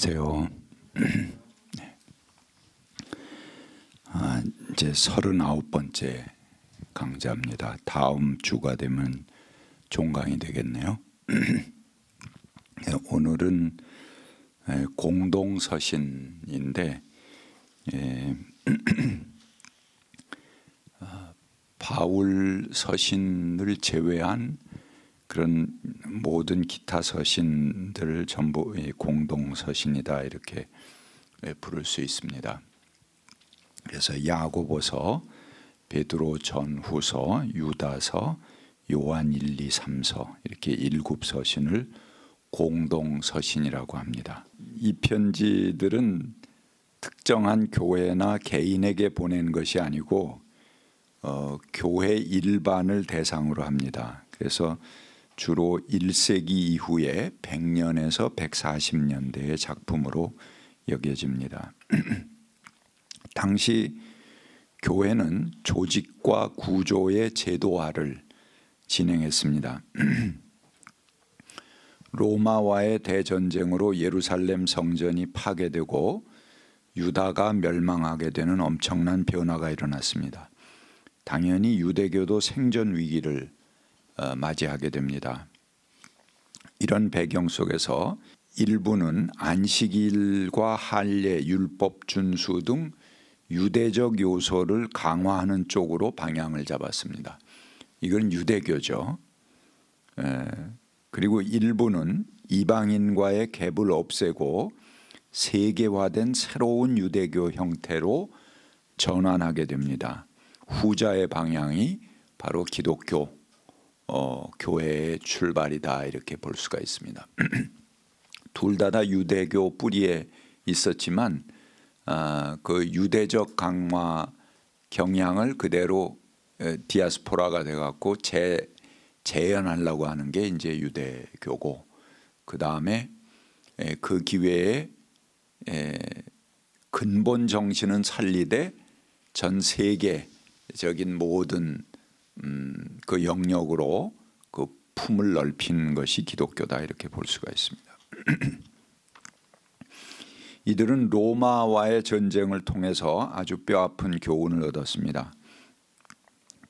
안녕하세요. 이제 39번째 강좌입니다. 다음 주가 되면 종강이 되겠네요. 오늘은 공동서신인데 바울 서신을 제외한 그런 모든 기타 서신들을 전부 공동서신이다 이렇게 부를 수 있습니다. 그래서 야고보서, 베드로 전후서, 유다서, 요한 1, 2, 3서 이렇게 7서신을 공동서신이라고 합니다. 이 편지들은 특정한 교회나 개인에게 보낸 것이 아니고 교회 일반을 대상으로 합니다. 그래서 주로 1세기 이후에 100년에서 140년대의 작품으로 여겨집니다. 당시 교회는 조직과 구조의 제도화를 진행했습니다. 로마와의 대전쟁으로 예루살렘 성전이 파괴되고 유다가 멸망하게 되는 엄청난 변화가 일어났습니다. 당연히 유대교도 생존 위기를 맞이하게 됩니다. 이런 배경 속에서 일부는 안식일과 할례, 율법 준수 등 유대적 요소를 강화하는 쪽으로 방향을 잡았습니다. 이건 유대교죠. 그리고 일부는 이방인과의 갭을 없애고 세계화된 새로운 유대교 형태로 전환하게 됩니다. 후자의 방향이 바로 기독교 교회의 출발이다 이렇게 볼 수가 있습니다. 둘 다 유대교 뿌리에 있었지만 그 유대적 강화 경향을 그대로 디아스포라가 돼갖고 재현하려고 하는 게 이제 유대교고, 그 다음에 그 기회에 근본 정신은 살리되 전 세계적인 모든 그 영역으로 그 품을 넓히는 것이 기독교다 이렇게 볼 수가 있습니다. 이들은 로마와의 전쟁을 통해서 아주 뼈아픈 교훈을 얻었습니다.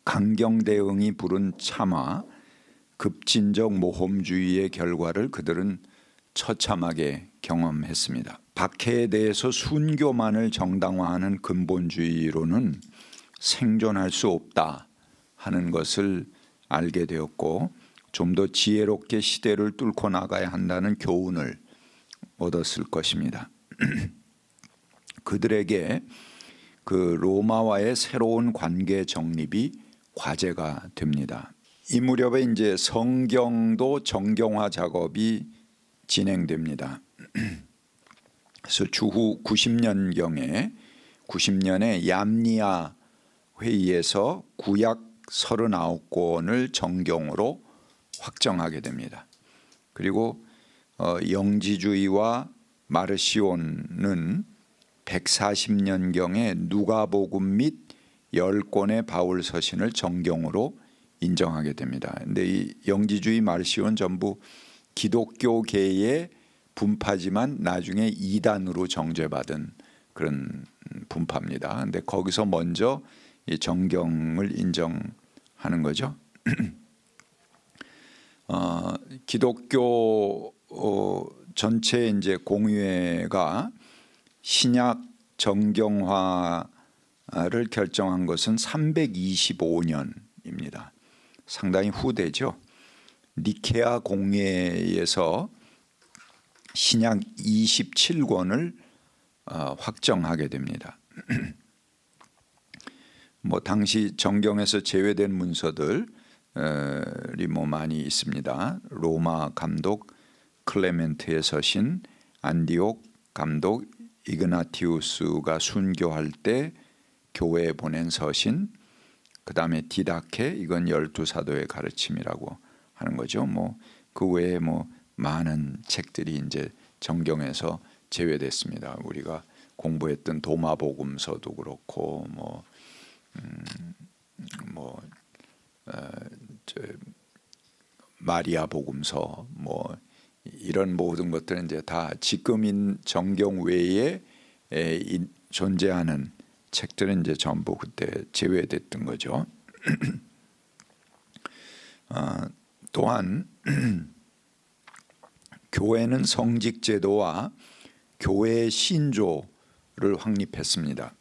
강경 대응이 부른 참화, 급진적 모험주의의 결과를 그들은 처참하게 경험했습니다. 박해에 대해서 순교만을 정당화하는 근본주의로는 생존할 수 없다 하는 것을 알게 되었고, 좀 더 지혜롭게 시대를 뚫고 나가야 한다는 교훈을 얻었을 것입니다. 그들에게 그 로마와의 새로운 관계 정립이 과제가 됩니다. 이 무렵에 이제 성경도 정경화 작업이 진행됩니다. 그래서 주후 90년경에 90년에 얌니아 회의에서 구약 39권을 정경으로 확정하게 됩니다. 그리고 영지주의와 마르시온은 140년경에 누가복음 및 10권의 바울 서신을 정경으로 인정하게 됩니다. 근데 이 영지주의 마르시온 전부 기독교계의 분파지만 나중에 이단으로 정죄받은 그런 분파입니다. 근데 거기서 먼저 이 정경을 인정하는 거죠. 기독교 전체 이제 공의회가 신약 정경화를 결정한 것은 325년입니다. 상당히 후대죠. 니케아 공회에서 신약 27권을 확정하게 됩니다. 뭐 당시 정경에서 제외된 문서들이 뭐 많이 있습니다. 로마 감독 클레멘트의 서신, 안디옥 감독 이그나티우스가 순교할 때 교회에 보낸 서신, 그 다음에 디다케, 이건 12사도의 가르침이라고 하는 거죠. 뭐 그 외에 뭐 많은 책들이 이제 정경에서 제외됐습니다. 우리가 공부했던 도마복음서도 그렇고 마리아 복음서, 뭐 이런 모든 것들은 이제 다 지금인 정경 외에 존재하는 책들은 이제 전부 그때 제외됐던 거죠. 또한 교회는 성직 제도와 교회의 신조를 확립했습니다.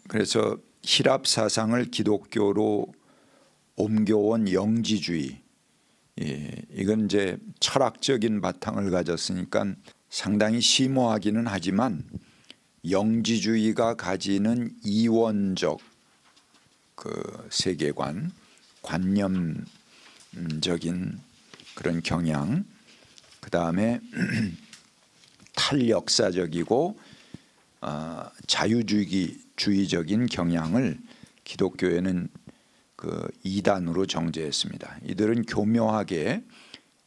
그래서 히랍 사상을 기독교로 옮겨온 영지주의, 이건 이제 철학적인 바탕을 가졌으니까 상당히 심오하기는 하지만 영지주의가 가지는 이원적 그 세계관, 관념적인 그런 경향, 그 다음에 탈역사적이고 자유주의적인 경향을 기독교에는 그 이단으로 정죄했습니다. 이들은 교묘하게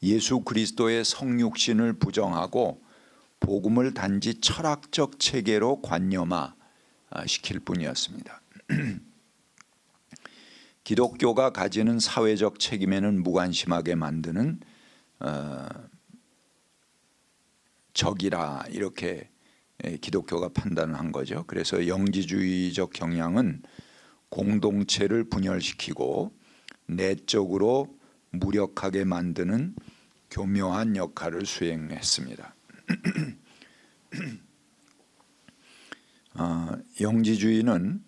예수 그리스도의 성육신을 부정하고 복음을 단지 철학적 체계로 관념화 시킬 뿐이었습니다. 기독교가 가지는 사회적 책임에는 무관심하게 만드는 적이라 이렇게 기독교가 판단을 한 거죠. 그래서 영지주의적 경향은 공동체를 분열시키고 내적으로 무력하게 만드는 교묘한 역할을 수행했습니다. 영지주의는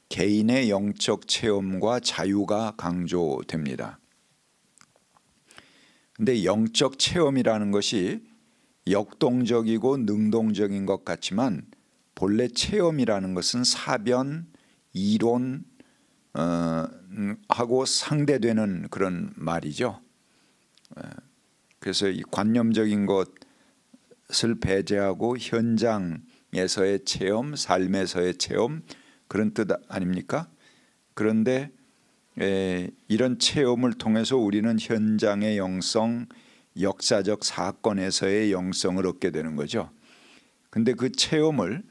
개인의 영적 체험과 자유가 강조됩니다. 근데 영적 체험이라는 것이 역동적이고 능동적인 것 같지만 본래 체험이라는 것은 사변, 이론 하고 상대되는 그런 말이죠. 그래서 이 관념적인 것을 배제하고 현장에서의 체험, 삶에서의 체험 그런 뜻 아닙니까? 그런데 이런 체험을 통해서 우리는 현장의 영성, 역사적 사건에서의 영성을 얻게 되는 거죠. 근데 그 체험을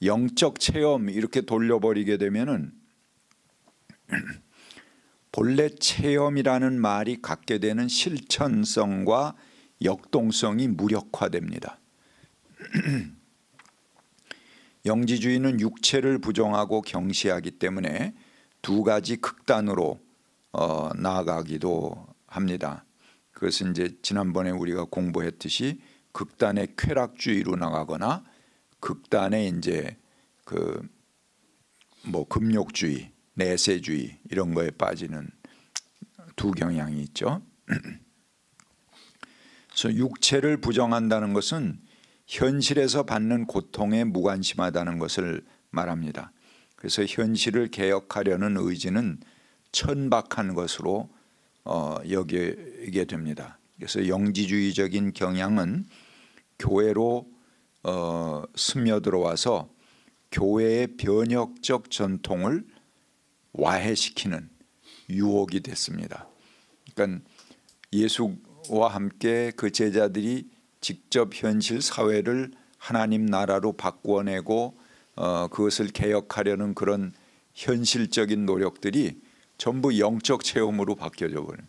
영적 체험 이렇게 돌려버리게 되면은 본래 체험이라는 말이 갖게 되는 실천성과 역동성이 무력화됩니다. 영지주의는 육체를 부정하고 경시하기 때문에 두 가지 극단으로 나아가기도 합니다. 그것은 이제 지난번에 우리가 공부했듯이 극단의 쾌락주의로 나가거나 극단의 이제 그 뭐 금욕주의, 내세주의 이런 거에 빠지는 두 경향이 있죠. 그래서 육체를 부정한다는 것은 현실에서 받는 고통에 무관심하다는 것을 말합니다. 그래서 현실을 개혁하려는 의지는 천박한 것으로 여기게 됩니다. 그래서 영지주의적인 경향은 교회로 스며들어와서 교회의 변혁적 전통을 와해시키는 유혹이 됐습니다. 그러니까 예수와 함께 그 제자들이 직접 현실 사회를 하나님 나라로 바꾸어내고 그것을 개혁하려는 그런 현실적인 노력들이 전부 영적 체험으로 바뀌어져 버려요.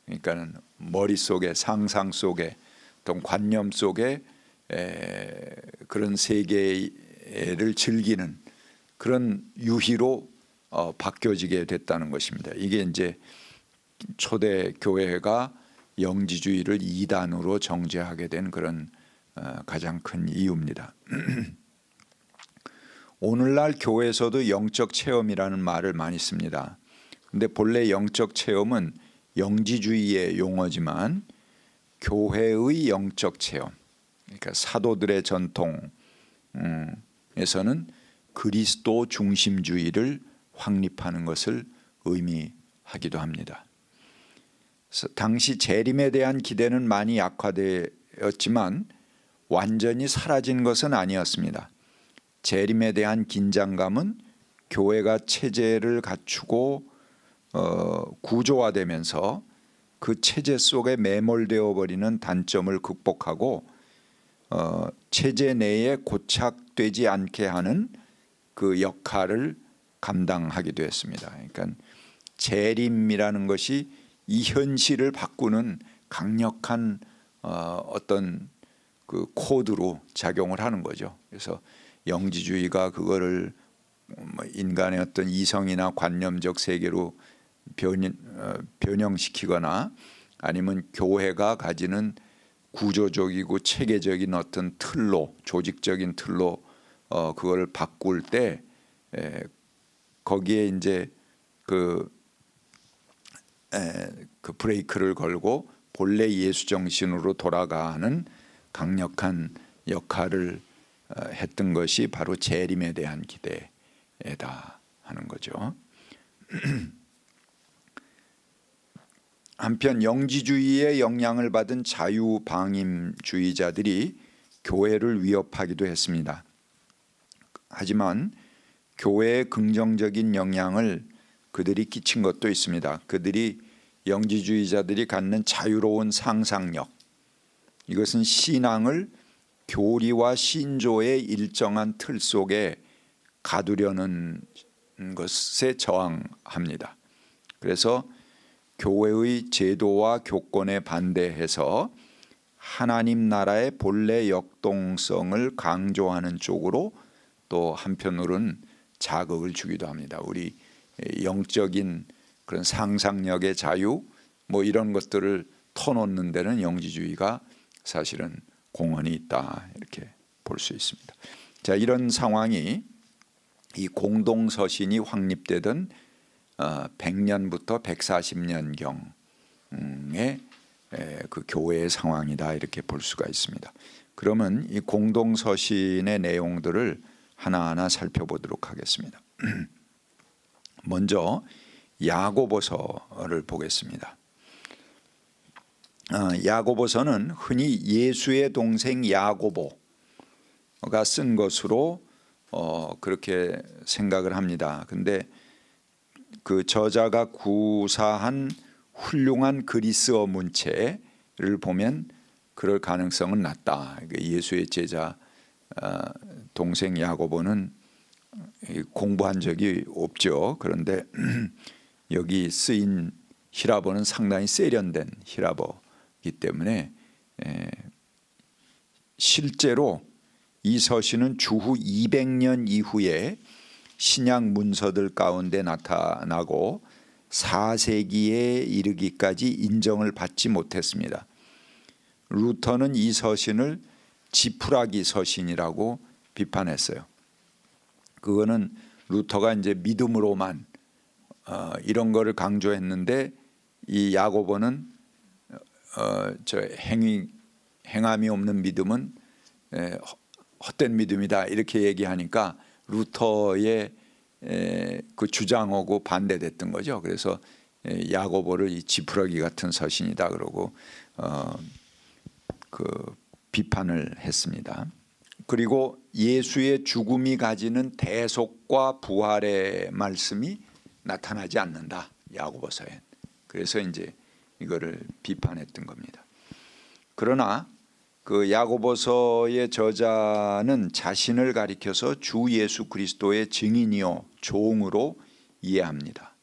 그러니까는 머릿속에 상상 속에 어떤 관념 속에 그런 세계를 즐기는 그런 유희로 바뀌어지게 됐다는 것입니다. 이게 이제 초대 교회가 영지주의를 이단으로 정죄하게 된 그런 가장 큰 이유입니다. 오늘날 교회에서도 영적 체험이라는 말을 많이 씁니다. 근데 본래 영적 체험은 영지주의의 용어지만 교회의 영적 체험, 그러니까 사도들의 전통에서는 그리스도 중심주의를 확립하는 것을 의미하기도 합니다. 그래서 당시 재림에 대한 기대는 많이 약화되었지만 완전히 사라진 것은 아니었습니다. 재림에 대한 긴장감은 교회가 체제를 갖추고 구조화되면서 그 체제 속에 매몰되어 버리는 단점을 극복하고 체제 내에 고착되지 않게 하는 그 역할을 감당하기도 했습니다. 그러니까 재림이라는 것이 이 현실을 바꾸는 강력한 어떤 그 코드로 작용을 하는 거죠. 그래서 영지주의가 그거를 인간의 어떤 이성이나 관념적 세계로 변형시키거나 아니면 교회가 가지는 구조적이고 체계적인 어떤 틀로, 조직적인 틀로 그걸 바꿀 때 거기에 이제 그 브레이크를 걸고 본래 예수 정신으로 돌아가는 강력한 역할을 했던 것이 바로 재림에 대한 기대다 하는 거죠. 한편 영지주의의 영향을 받은 자유방임주의자들이 교회를 위협하기도 했습니다. 하지만 교회의 긍정적인 영향을 그들이 끼친 것도 있습니다. 그들이 영지주의자들이 갖는 자유로운 상상력, 이것은 신앙을 교리와 신조의 일정한 틀 속에 가두려는 것에 저항합니다. 그래서 교회의 제도와 교권에 반대해서 하나님 나라의 본래 역동성을 강조하는 쪽으로 또 한편으로는 자극을 주기도 합니다. 우리 영적인 그런 상상력의 자유 뭐 이런 것들을 터놓는 데는 영지주의가 사실은 공헌이 있다 이렇게 볼 수 있습니다. 자, 이런 상황이 이 공동서신이 확립되던 100년부터 140년경의 그 교회의 상황이다 이렇게 볼 수가 있습니다. 그러면 이 공동서신의 내용들을 하나하나 살펴보도록 하겠습니다. 먼저 야고보서를 보겠습니다. 야고보서는 흔히 예수의 동생 야고보가 쓴 것으로 그렇게 생각을 합니다. 근데 그 저자가 구사한 훌륭한 그리스어 문체를 보면 그럴 가능성은 낮다. 예수의 제자 동생 야고보는 공부한 적이 없죠. 그런데 여기 쓰인 히라보는 상당히 세련된 히라보이기 때문에 실제로 이 서신은 주후 200년 이후에 신약 문서들 가운데 나타나고 4세기에 이르기까지 인정을 받지 못했습니다. 루터는 이 서신을 지푸라기 서신이라고 비판했어요. 그거는 루터가 이제 믿음으로만 이런 거를 강조했는데 이 야고보는 행함이 없는 믿음은 헛된 믿음이다 이렇게 얘기하니까 루터의 그 주장하고 반대됐던 거죠. 그래서 야고보를 이 지푸라기 같은 서신이다 그러고 그 비판을 했습니다. 그리고 예수의 죽음이 가지는 대속과 부활의 말씀이 나타나지 않는다 야고보서에. 그래서 이제 이거를 비판했던 겁니다. 그러나 그 야고보서의 저자는 자신을 가리켜서 주 예수 그리스도의 증인이요 종으로 이해합니다.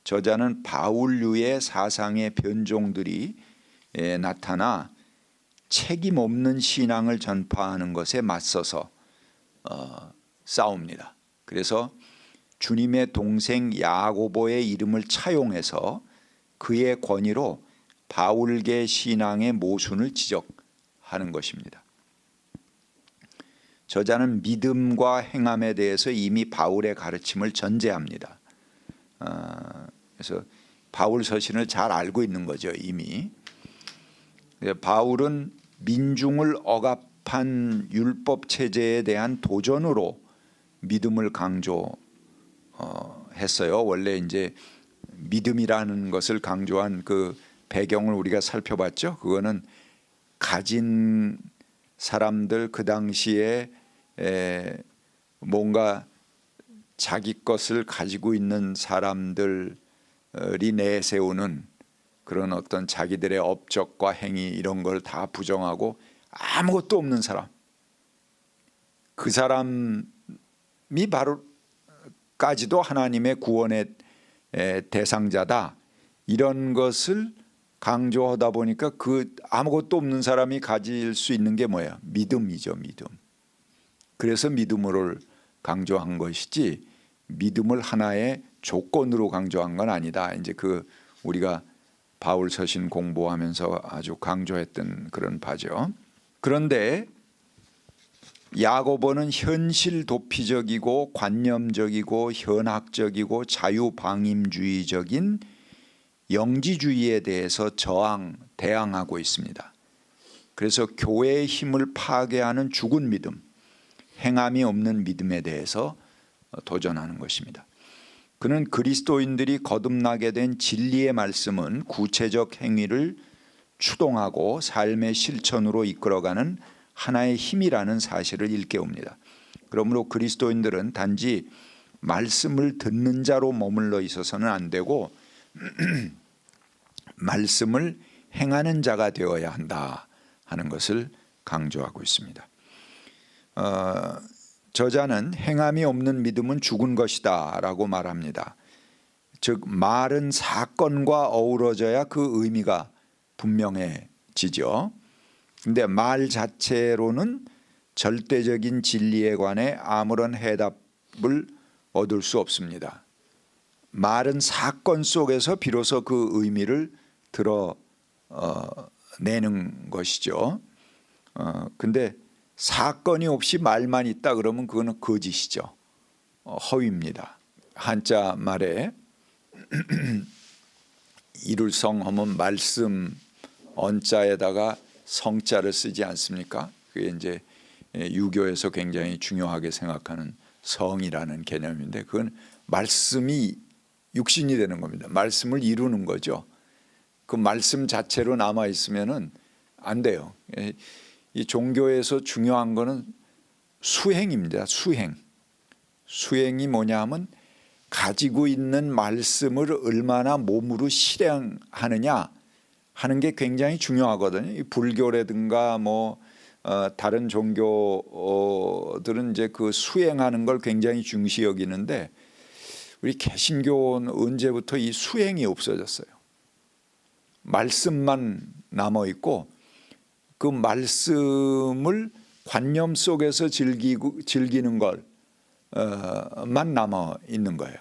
저자는 바울류의 사상의 변종들이 나타나 책임 없는 신앙을 전파하는 것에 맞서서 싸웁니다. 그래서 주님의 동생 야고보의 이름을 차용해서 그의 권위로 바울계 신앙의 모순을 지적하는 것입니다. 저자는 믿음과 행함에 대해서 이미 바울의 가르침을 전제합니다. 그래서 바울 서신을 잘 알고 있는 거죠 이미. 바울은 민중을 억압한 율법 체제에 대한 도전으로 믿음을 강조했어요. 원래 이제 믿음이라는 것을 강조한 그 배경을 우리가 살펴봤죠. 그거는 가진 사람들 그 당시에 뭔가 자기 것을 가지고 있는 사람들이 내세우는 그런 어떤 자기들의 업적과 행위 이런 걸 다 부정하고 아무것도 없는 사람, 그 사람이 바로까지도 하나님의 구원의 대상자다 이런 것을 강조하다 보니까 그 아무것도 없는 사람이 가질 수 있는 게 뭐야? 믿음이죠, 믿음. 그래서 믿음을 강조한 것이지 믿음을 하나의 조건으로 강조한 건 아니다. 이제 그 우리가 바울 서신 공부하면서 아주 강조했던 그런 바죠. 그런데 야고보는 현실 도피적이고 관념적이고 현학적이고 자유방임주의적인 영지주의에 대해서 대항하고 있습니다. 그래서 교회의 힘을 파괴하는 죽은 믿음, 행함이 없는 믿음에 대해서 도전하는 것입니다. 그는 그리스도인들이 거듭나게 된 진리의 말씀은 구체적 행위를 추동하고 삶의 실천으로 이끌어가는 하나의 힘이라는 사실을 일깨웁니다. 그러므로 그리스도인들은 단지 말씀을 듣는 자로 머물러 있어서는 안 되고 말씀을 행하는 자가 되어야 한다 하는 것을 강조하고 있습니다. 저자는 행함이 없는 믿음은 죽은 것이다 라고 말합니다. 즉 말은 사건과 어우러져야 그 의미가 분명해지죠. 근데 말 자체로는 절대적인 진리에 관해 아무런 해답을 얻을 수 없습니다. 말은 사건 속에서 비로소 그 의미를 드러내는 것이죠. 근데 사건이 없이 말만 있다 그러면 그거는 거짓이죠. 허위입니다. 한자 말에 이룰성 하면 말씀 언자에다가 성자를 쓰지 않습니까? 그게 이제 유교에서 굉장히 중요하게 생각하는 성이라는 개념인데 그건 말씀이 육신이 되는 겁니다. 말씀을 이루는 거죠. 그 말씀 자체로 남아 있으면은 안 돼요. 이 종교에서 중요한 거는 수행입니다. 수행이 뭐냐 하면 가지고 있는 말씀을 얼마나 몸으로 실행하느냐 하는 게 굉장히 중요하거든요. 불교라든가 다른 종교들은 이제 그 수행하는 걸 굉장히 중시 여기는데 우리 개신교는 언제부터 이 수행이 없어졌어요. 말씀만 남아 있고 그 말씀을 관념 속에서 즐기는 걸만 남아 있는 거예요.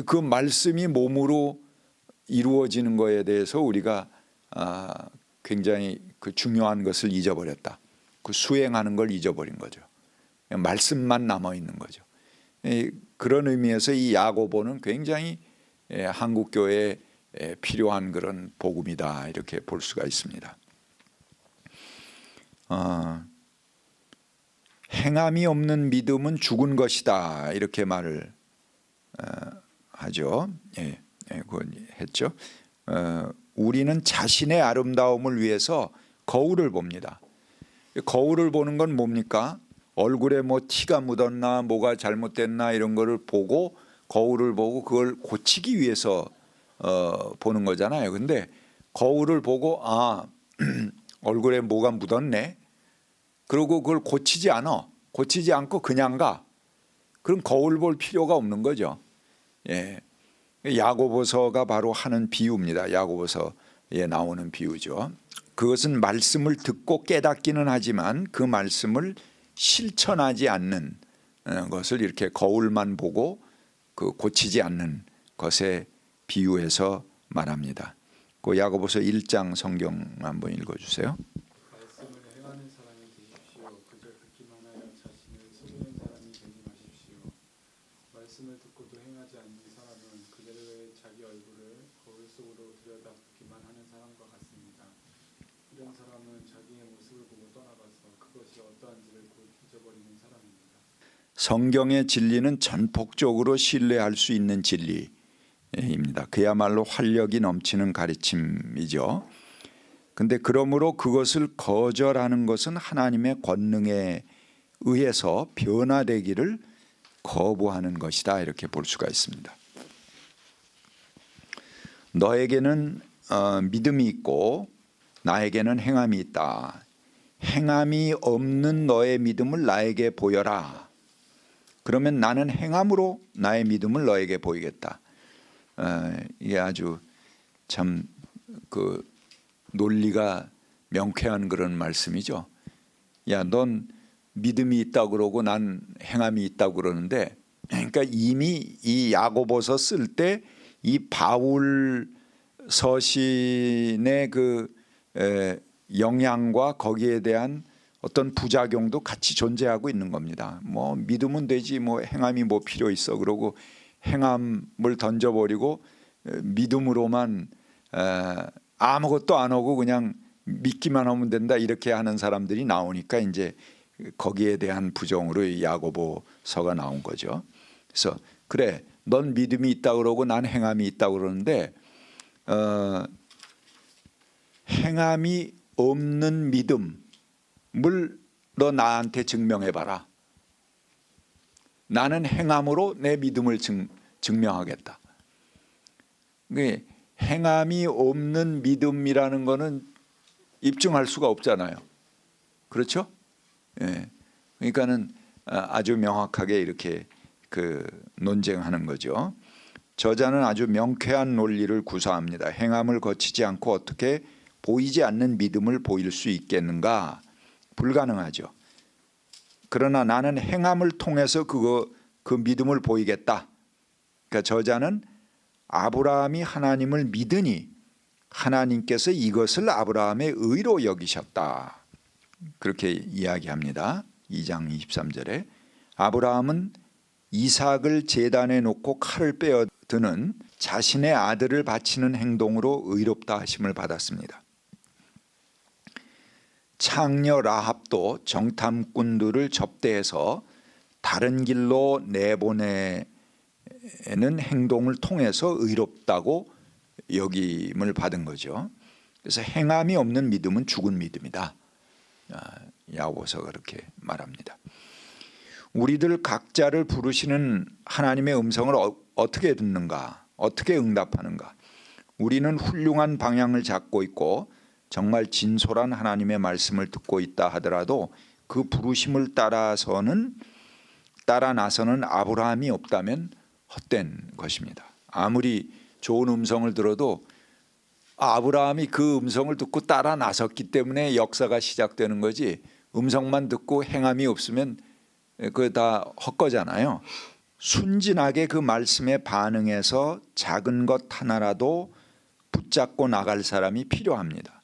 그 말씀이 몸으로 이루어지는 것에 대해서 우리가 굉장히 그 중요한 것을 잊어버렸다. 그 수행하는 걸 잊어버린 거죠. 말씀만 남아 있는 거죠. 그런 의미에서 이 야고보는 굉장히 한국 교회에 필요한 그런 복음이다 이렇게 볼 수가 있습니다. 행함이 없는 믿음은 죽은 것이다 이렇게 말을 하죠. 그건 했죠. 우리는 자신의 아름다움을 위해서 거울을 봅니다. 거울을 보는 건 뭡니까? 얼굴에 티가 묻었나 뭐가 잘못됐나 이런 거를 보고 거울을 보고 그걸 고치기 위해서 보는 거잖아요. 근데 거울을 보고 얼굴에 뭐가 묻었네. 그리고 그걸 고치지 않고 그냥 가. 그럼 거울 볼 필요가 없는 거죠. 야고보서가 바로 하는 비유입니다. 야고보서에 나오는 비유죠. 그것은 말씀을 듣고 깨닫기는 하지만 그 말씀을 실천하지 않는 것을 이렇게 거울만 보고 그 고치지 않는 것에 비유해서 말합니다. 그 야고보서 1장 성경 한번 읽어주세요. 말씀을 행하는 사람이 되십시오. 그저 듣기만 하여 자신을 속이는 사람이 되지 마십시오. 말씀을 듣고도 행하지 않는 사람은 그대로의 자기 얼굴을 거울 속으로 들여다보기만 하는 사람과 같습니다. 이런 사람은 자기의 모습을 보고 떠나가서 그것이 어떠한지를 곧 잊어버리는 사람입니다. 성경의 진리는 전폭적으로 신뢰할 수 있는 진리입니다. 그야말로 활력이 넘치는 가르침이죠. 근데 그러므로 그것을 거절하는 것은 하나님의 권능에 의해서 변화되기를 거부하는 것이다 이렇게 볼 수가 있습니다. 너에게는 믿음이 있고 나에게는 행함이 있다. 행함이 없는 너의 믿음을 나에게 보여라. 그러면 나는 행함으로 나의 믿음을 너에게 보이겠다. 이게 아주 참 그 논리가 명쾌한 그런 말씀이죠. 야, 넌 믿음이 있다고 그러고 난 행함이 있다고 그러는데, 그러니까 이미 이 야고보서 쓸 때 이 바울 서신의 그 영향과 거기에 대한 어떤 부작용도 같이 존재하고 있는 겁니다. 뭐 믿으면 되지, 뭐 행함이 뭐 필요 있어 그러고 행함을 던져버리고 믿음으로만 아무것도 안 하고 그냥 믿기만 하면 된다 이렇게 하는 사람들이 나오니까 이제 거기에 대한 부정으로 야고보서가 나온 거죠. 그래서 그래, 넌 믿음이 있다 그러고 난 행함이 있다 그러는데 행함이 없는 믿음을 너 나한테 증명해 봐라. 나는 행함으로 내 믿음을 증명하겠다. 행함이 없는 믿음이라는 거는 입증할 수가 없잖아요. 그렇죠? 예. 그러니까는 아주 명확하게 이렇게 그 논쟁하는 거죠. 저자는 아주 명쾌한 논리를 구사합니다. 행함을 거치지 않고 어떻게 보이지 않는 믿음을 보일 수 있겠는가? 불가능하죠. 그러나 나는 행함을 통해서 그 믿음을 보이겠다. 그러니까 저자는 아브라함이 하나님을 믿으니 하나님께서 이것을 아브라함의 의로 여기셨다. 그렇게 이야기합니다. 2장 23절에 아브라함은 이삭을 제단에 놓고 칼을 빼어 드는 자신의 아들을 바치는 행동으로 의롭다 하심을 받았습니다. 창녀 라합도 정탐꾼들을 접대해서 다른 길로 내보내는 행동을 통해서 의롭다고 여김을 받은 거죠. 그래서 행함이 없는 믿음은 죽은 믿음이다. 야고보서가 그렇게 말합니다. 우리들 각자를 부르시는 하나님의 음성을 어떻게 듣는가? 어떻게 응답하는가? 우리는 훌륭한 방향을 잡고 있고 정말 진솔한 하나님의 말씀을 듣고 있다 하더라도 그 부르심을 따라 나서는 아브라함이 없다면 헛된 것입니다. 아무리 좋은 음성을 들어도 아브라함이 그 음성을 듣고 따라 나섰기 때문에 역사가 시작되는 거지, 음성만 듣고 행함이 없으면 그거 다 헛거잖아요. 순진하게 그 말씀에 반응해서 작은 것 하나라도 붙잡고 나갈 사람이 필요합니다.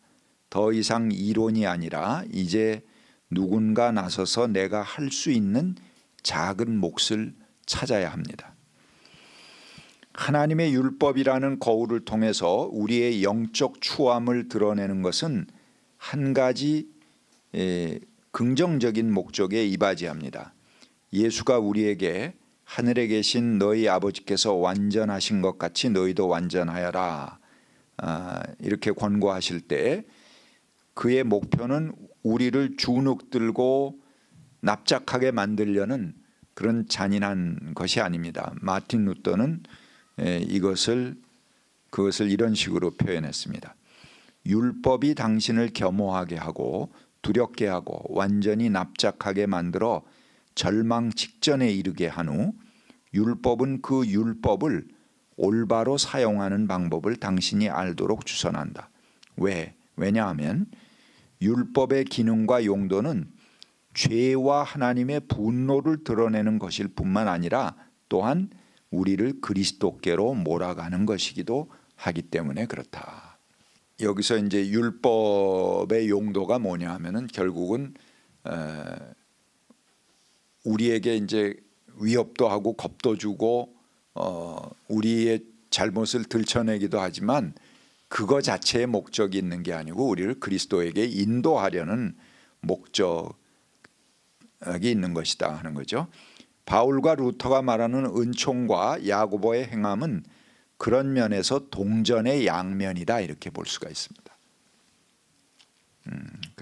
더 이상 이론이 아니라 이제 누군가 나서서 내가 할 수 있는 작은 몫을 찾아야 합니다. 하나님의 율법이라는 거울을 통해서 우리의 영적 추함을 드러내는 것은 한 가지 긍정적인 목적에 이바지합니다. 예수가 우리에게 하늘에 계신 너희 아버지께서 완전하신 것 같이 너희도 완전하여라 이렇게 권고하실 때 그의 목표는 우리를 주눅들고 납작하게 만들려는 그런 잔인한 것이 아닙니다. 마틴 루터는 그것을 이런 식으로 표현했습니다. 율법이 당신을 겸허하게 하고 두렵게 하고 완전히 납작하게 만들어 절망 직전에 이르게 한 후 율법은 그 율법을 올바로 사용하는 방법을 당신이 알도록 주선한다. 왜냐하면 율법의 기능과 용도는 죄와 하나님의 분노를 드러내는 것일 뿐만 아니라 또한 우리를 그리스도께로 몰아가는 것이기도 하기 때문에 그렇다. 여기서 이제 율법의 용도가 뭐냐 하면은 결국은 우리에게 이제 위협도 하고 겁도 주고 우리의 잘못을 들춰내기도 하지만 그거 자체의 목적이 있는 게 아니고 우리를 그리스도에게 인도하려는 목적이 있는 것이다 하는 거죠. 바울과 루터가 말하는 은총과 야고보의 행함은 그런 면에서 동전의 양면이다 이렇게 볼 수가 있습니다.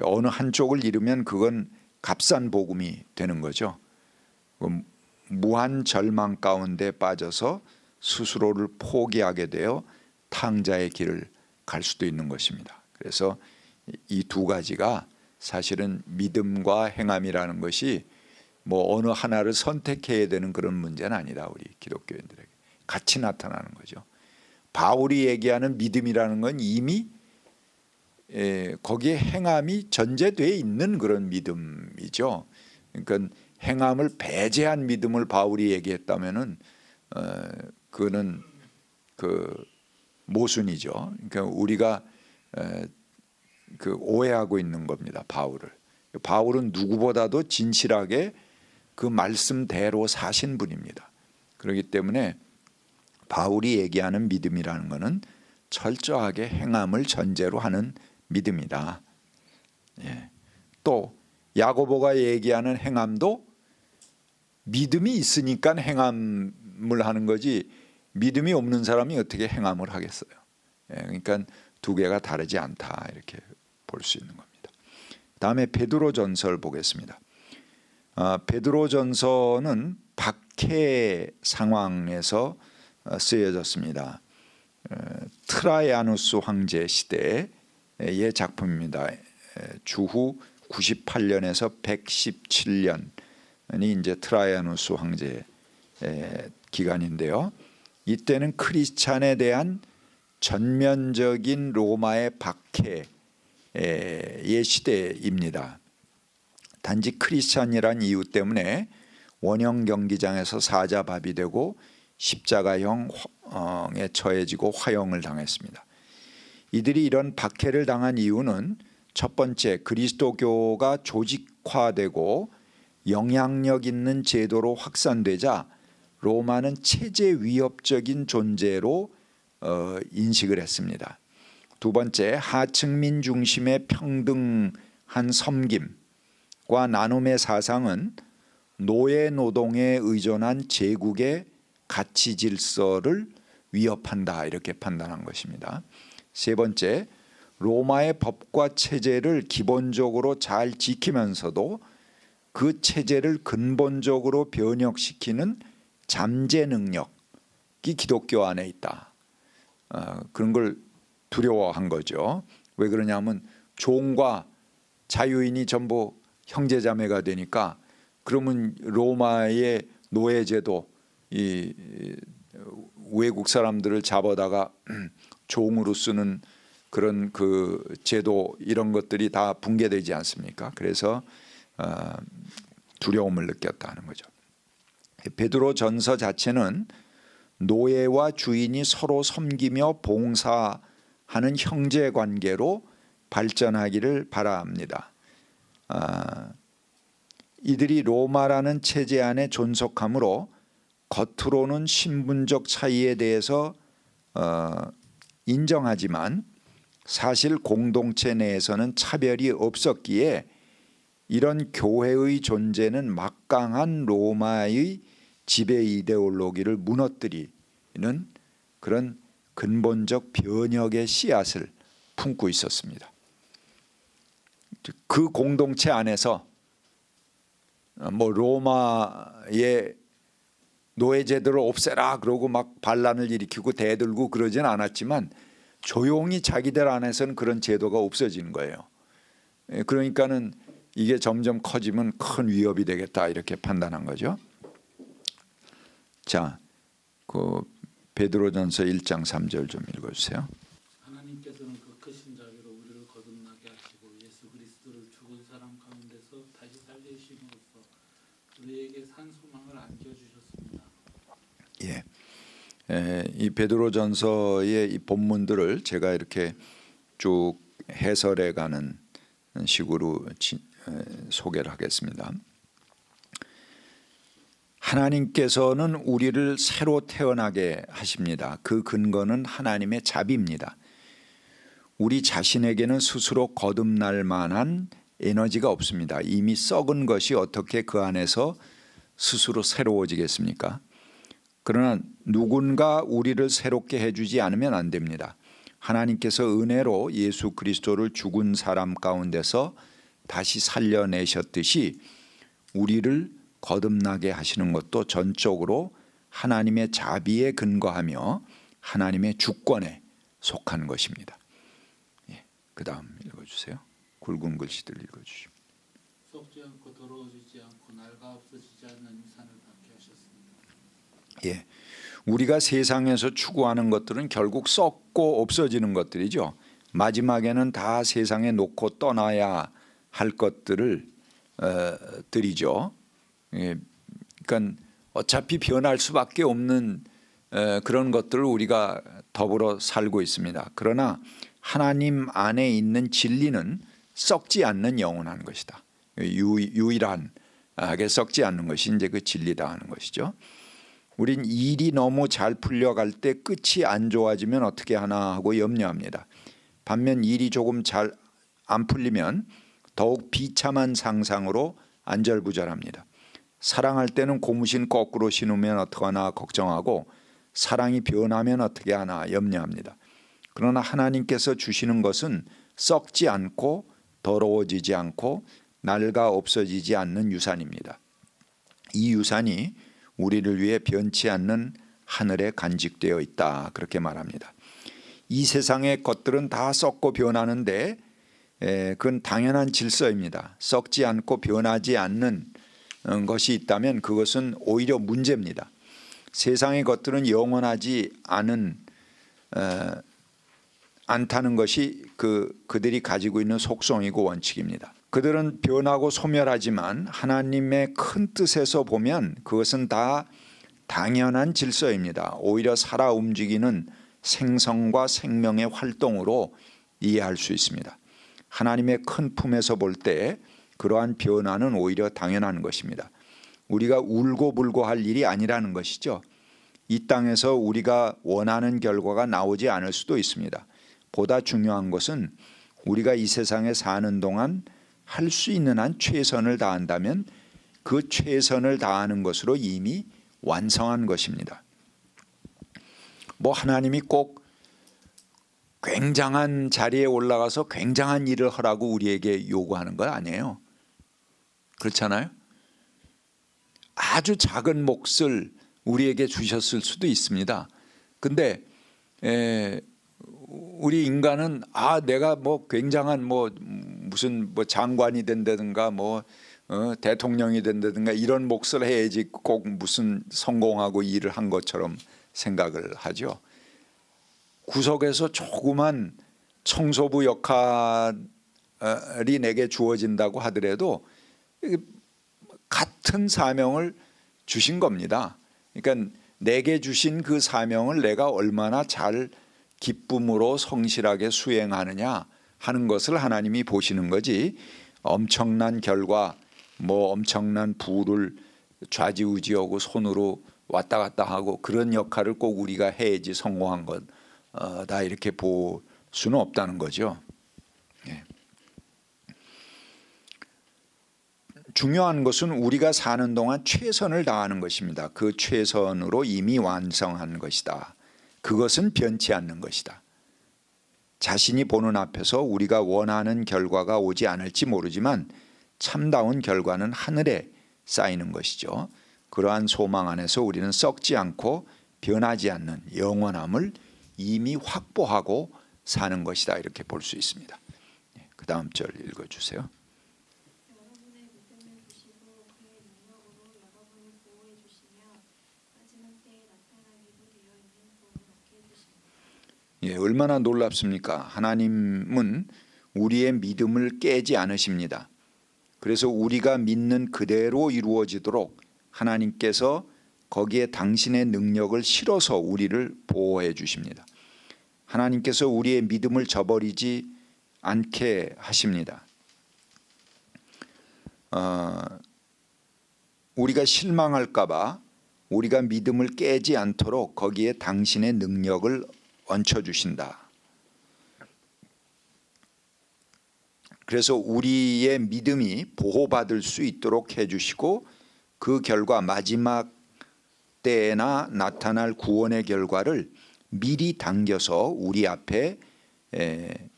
어느 한쪽을 잃으면 그건 값싼 복음이 되는 거죠. 무한 절망 가운데 빠져서 스스로를 포기하게 되어 탕자의 길을 갈 수도 있는 것입니다. 그래서 이 두 가지가 사실은 믿음과 행함이라는 것이 뭐 어느 하나를 선택해야 되는 그런 문제는 아니다. 우리 기독교인들에게 같이 나타나는 거죠. 바울이 얘기하는 믿음이라는 건 이미 거기에 행함이 전제되어 있는 그런 믿음이죠. 그러니까 행함을 배제한 믿음을 바울이 얘기했다면은 그거는 그 모순이죠. 그러니까 우리가 그 오해하고 있는 겁니다. 바울은 누구보다도 진실하게 그 말씀대로 사신 분입니다. 그렇기 때문에 바울이 얘기하는 믿음이라는 것은 철저하게 행함을 전제로 하는 믿음이다. 예. 또 야고보가 얘기하는 행함도 믿음이 있으니까 행함을 하는 거지 믿음이 없는 사람이 어떻게 행함을 하겠어요. 예. 그러니까 두 개가 다르지 않다 이렇게 볼 수 있는 겁니다. 다음에 베드로전서를 보겠습니다. 베드로전서는 박해 상황에서 쓰여졌습니다. 트라이아누스 황제 시대의 작품입니다. 주후 98년에서 117년이 이제 트라이아누스 황제 기간인데요. 이때는 크리스찬에 대한 전면적인 로마의 박해의 시대입니다. 단지 크리스찬이란 이유 때문에 원형 경기장에서 사자밥이 되고 십자가형에 처해지고 화형을 당했습니다. 이들이 이런 박해를 당한 이유는 첫 번째, 그리스도교가 조직화되고 영향력 있는 제도로 확산되자 로마는 체제 위협적인 존재로 인식을 했습니다. 두 번째, 하층민 중심의 평등한 섬김과 나눔의 사상은 노예 노동에 의존한 제국의 가치 질서를 위협한다 이렇게 판단한 것입니다. 세 번째, 로마의 법과 체제를 기본적으로 잘 지키면서도 그 체제를 근본적으로 변혁시키는 잠재 능력이 기독교 안에 있다. 그런 걸 두려워한 거죠. 왜 그러냐면 종과 자유인이 전부 형제자매가 되니까 그러면 로마의 노예제도 이 외국 사람들을 잡아다가 종으로 쓰는 그런 그 제도 이런 것들이 다 붕괴되지 않습니까? 그래서 두려움을 느꼈다는 거죠. 베드로 전서 자체는 노예와 주인이 서로 섬기며 봉사하는 형제 관계로 발전하기를 바랍니다. 이들이 로마라는 체제 안에 존속함으로 겉으로는 신분적 차이에 대해서 인정하지만 사실 공동체 내에서는 차별이 없었기에 이런 교회의 존재는 막강한 로마의 지배 이데올로기를 무너뜨리는 그런 근본적 변혁의 씨앗을 품고 있었습니다. 그 공동체 안에서 뭐 로마의 노예제도를 없애라 그러고 막 반란을 일으키고 대들고 그러진 않았지만 조용히 자기들 안에서는 그런 제도가 없어지는 거예요. 그러니까는 이게 점점 커지면 큰 위협이 되겠다 이렇게 판단한 거죠. 자, 그 베드로전서 1장 3절 좀 읽어주세요. 하나님께서는 그 크신 자비로 우리를 거듭나게 하시고 예수 그리스도를 죽은 사람 가운데서 다시 살리심으로써 우리에게 산 소망을 안겨주셨습니다. 예, 이 베드로전서의 이 본문들을 제가 이렇게 쭉 해설해가는 식으로 소개를 하겠습니다. 하나님께서는 우리를 새로 태어나게 하십니다. 그 근거는 하나님의 자비입니다. 우리 자신에게는 스스로 거듭날 만한 에너지가 없습니다. 이미 썩은 것이 어떻게 그 안에서 스스로 새로워지겠습니까? 그러나 누군가 우리를 새롭게 해주지 않으면 안 됩니다. 하나님께서 은혜로 예수 그리스도를 죽은 사람 가운데서 다시 살려내셨듯이 우리를 거듭나게 하시는 것도 전적으로 하나님의 자비에 근거하며 하나님의 주권에 속한 것입니다. 예, 그 다음 읽어주세요. 굵은 글씨들 읽어주시오. 썩지 않고 더러워지지 않고 낡아 없어지지 않는 이 산을 받게 하셨습니다. 예, 우리가 세상에서 추구하는 것들은 결국 썩고 없어지는 것들이죠. 마지막에는 다 세상에 놓고 떠나야 할 것들을 들이죠. 예, 그러니까 어차피 변할 수밖에 없는 그런 것들을 우리가 더불어 살고 있습니다. 그러나 하나님 안에 있는 진리는 썩지 않는 영원한 것이다. 유일하게 썩지 않는 것이 이제 그 진리다 하는 것이죠. 우린 일이 너무 잘 풀려갈 때 끝이 안 좋아지면 어떻게 하나 하고 염려합니다. 반면 일이 조금 잘 안 풀리면 더욱 비참한 상상으로 안절부절합니다. 사랑할 때는 고무신 거꾸로 신으면 어떡하나 걱정하고 사랑이 변하면 어떻게 하나 염려합니다. 그러나 하나님께서 주시는 것은 썩지 않고 더러워지지 않고 낡아 없어지지 않는 유산입니다. 이 유산이 우리를 위해 변치 않는 하늘에 간직되어 있다, 그렇게 말합니다. 이 세상의 것들은 다 썩고 변하는데 그건 당연한 질서입니다. 썩지 않고 변하지 않는 것이 있다면 그것은 오히려 문제입니다. 세상의 것들은 영원하지 않다는 것이 그들이 가지고 있는 속성이고 원칙입니다. 그들은 변하고 소멸하지만 하나님의 큰 뜻에서 보면 그것은 다 당연한 질서입니다. 오히려 살아 움직이는 생성과 생명의 활동으로 이해할 수 있습니다. 하나님의 큰 품에서 볼 때 그러한 변화는 오히려 당연한 것입니다. 우리가 울고불고 할 일이 아니라는 것이죠. 이 땅에서 우리가 원하는 결과가 나오지 않을 수도 있습니다. 보다 중요한 것은 우리가 이 세상에 사는 동안 할 수 있는 한 최선을 다한다면 그 최선을 다하는 것으로 이미 완성한 것입니다. 뭐 하나님이 꼭 굉장한 자리에 올라가서 굉장한 일을 하라고 우리에게 요구하는 건 아니에요. 그렇잖아요. 아주 작은 몫을 우리에게 주셨을 수도 있습니다. 근데 우리 인간은 내가 뭐 굉장한 무슨 장관이 된다든가 대통령이 된다든가 이런 몫을 해야지 꼭 무슨 성공하고 일을 한 것처럼 생각을 하죠. 구석에서 조그만 청소부 역할이 내게 주어진다고 하더라도 같은 사명을 주신 겁니다. 그러니까 내게 주신 그 사명을 내가 얼마나 잘 기쁨으로 성실하게 수행하느냐 하는 것을 하나님이 보시는 거지, 엄청난 결과 엄청난 부를 좌지우지하고 손으로 왔다 갔다 하고 그런 역할을 꼭 우리가 해야지 성공한 거다 이렇게 볼 수는 없다는 거죠. 예. 중요한 것은 우리가 사는 동안 최선을 다하는 것입니다. 그 최선으로 이미 완성한 것이다. 그것은 변치 않는 것이다. 자신이 보는 앞에서 우리가 원하는 결과가 오지 않을지 모르지만 참다운 결과는 하늘에 쌓이는 것이죠. 그러한 소망 안에서 우리는 썩지 않고 변하지 않는 영원함을 이미 확보하고 사는 것이다, 이렇게 볼 수 있습니다. 그 다음 절 읽어주세요. 여러분의 믿음을 주시고 그의 능력으로 여러분을 보호해 주시며 마지막 때에 나타나기로 되어 있는 복을 얻게 해주십니다. 얼마나 놀랍습니까? 하나님은 우리의 믿음을 깨지 않으십니다. 그래서 우리가 믿는 그대로 이루어지도록 하나님께서 거기에 당신의 능력을 실어서 우리를 보호해 주십니다. 하나님께서 우리의 믿음을 저버리지 않게 하십니다. 우리가 실망할까 봐 우리가 믿음을 깨지 않도록 거기에 당신의 능력을 얹혀 주신다. 그래서 우리의 믿음이 보호받을 수 있도록 해주시고 그 결과 마지막 때나 나타날 구원의 결과를 미리 당겨서 우리 앞에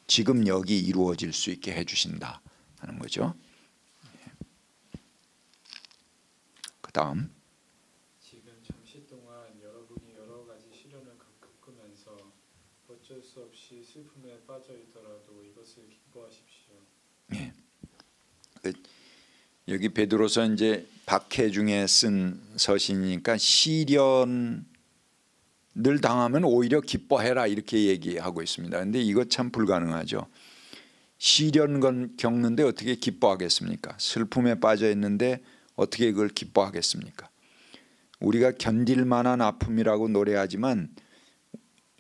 지금 여기 이루어질 수 있게 해주신다 하는 거죠. 그 다음 지금 잠시 동안 여러분이 여러 가지 시련을 겪으면서 어쩔 수 없이 슬픔에 빠져 있더라도 이것을 기뻐하십시오. 여기 베드로서 이제 박해 중에 쓴 서신이니까 시련을 당하면 오히려 기뻐해라 이렇게 얘기하고 있습니다. 그런데 이거 참 불가능하죠. 시련 겪는데 어떻게 기뻐하겠습니까? 슬픔에 빠져 있는데 어떻게 그걸 기뻐하겠습니까? 우리가 견딜 만한 아픔이라고 노래하지만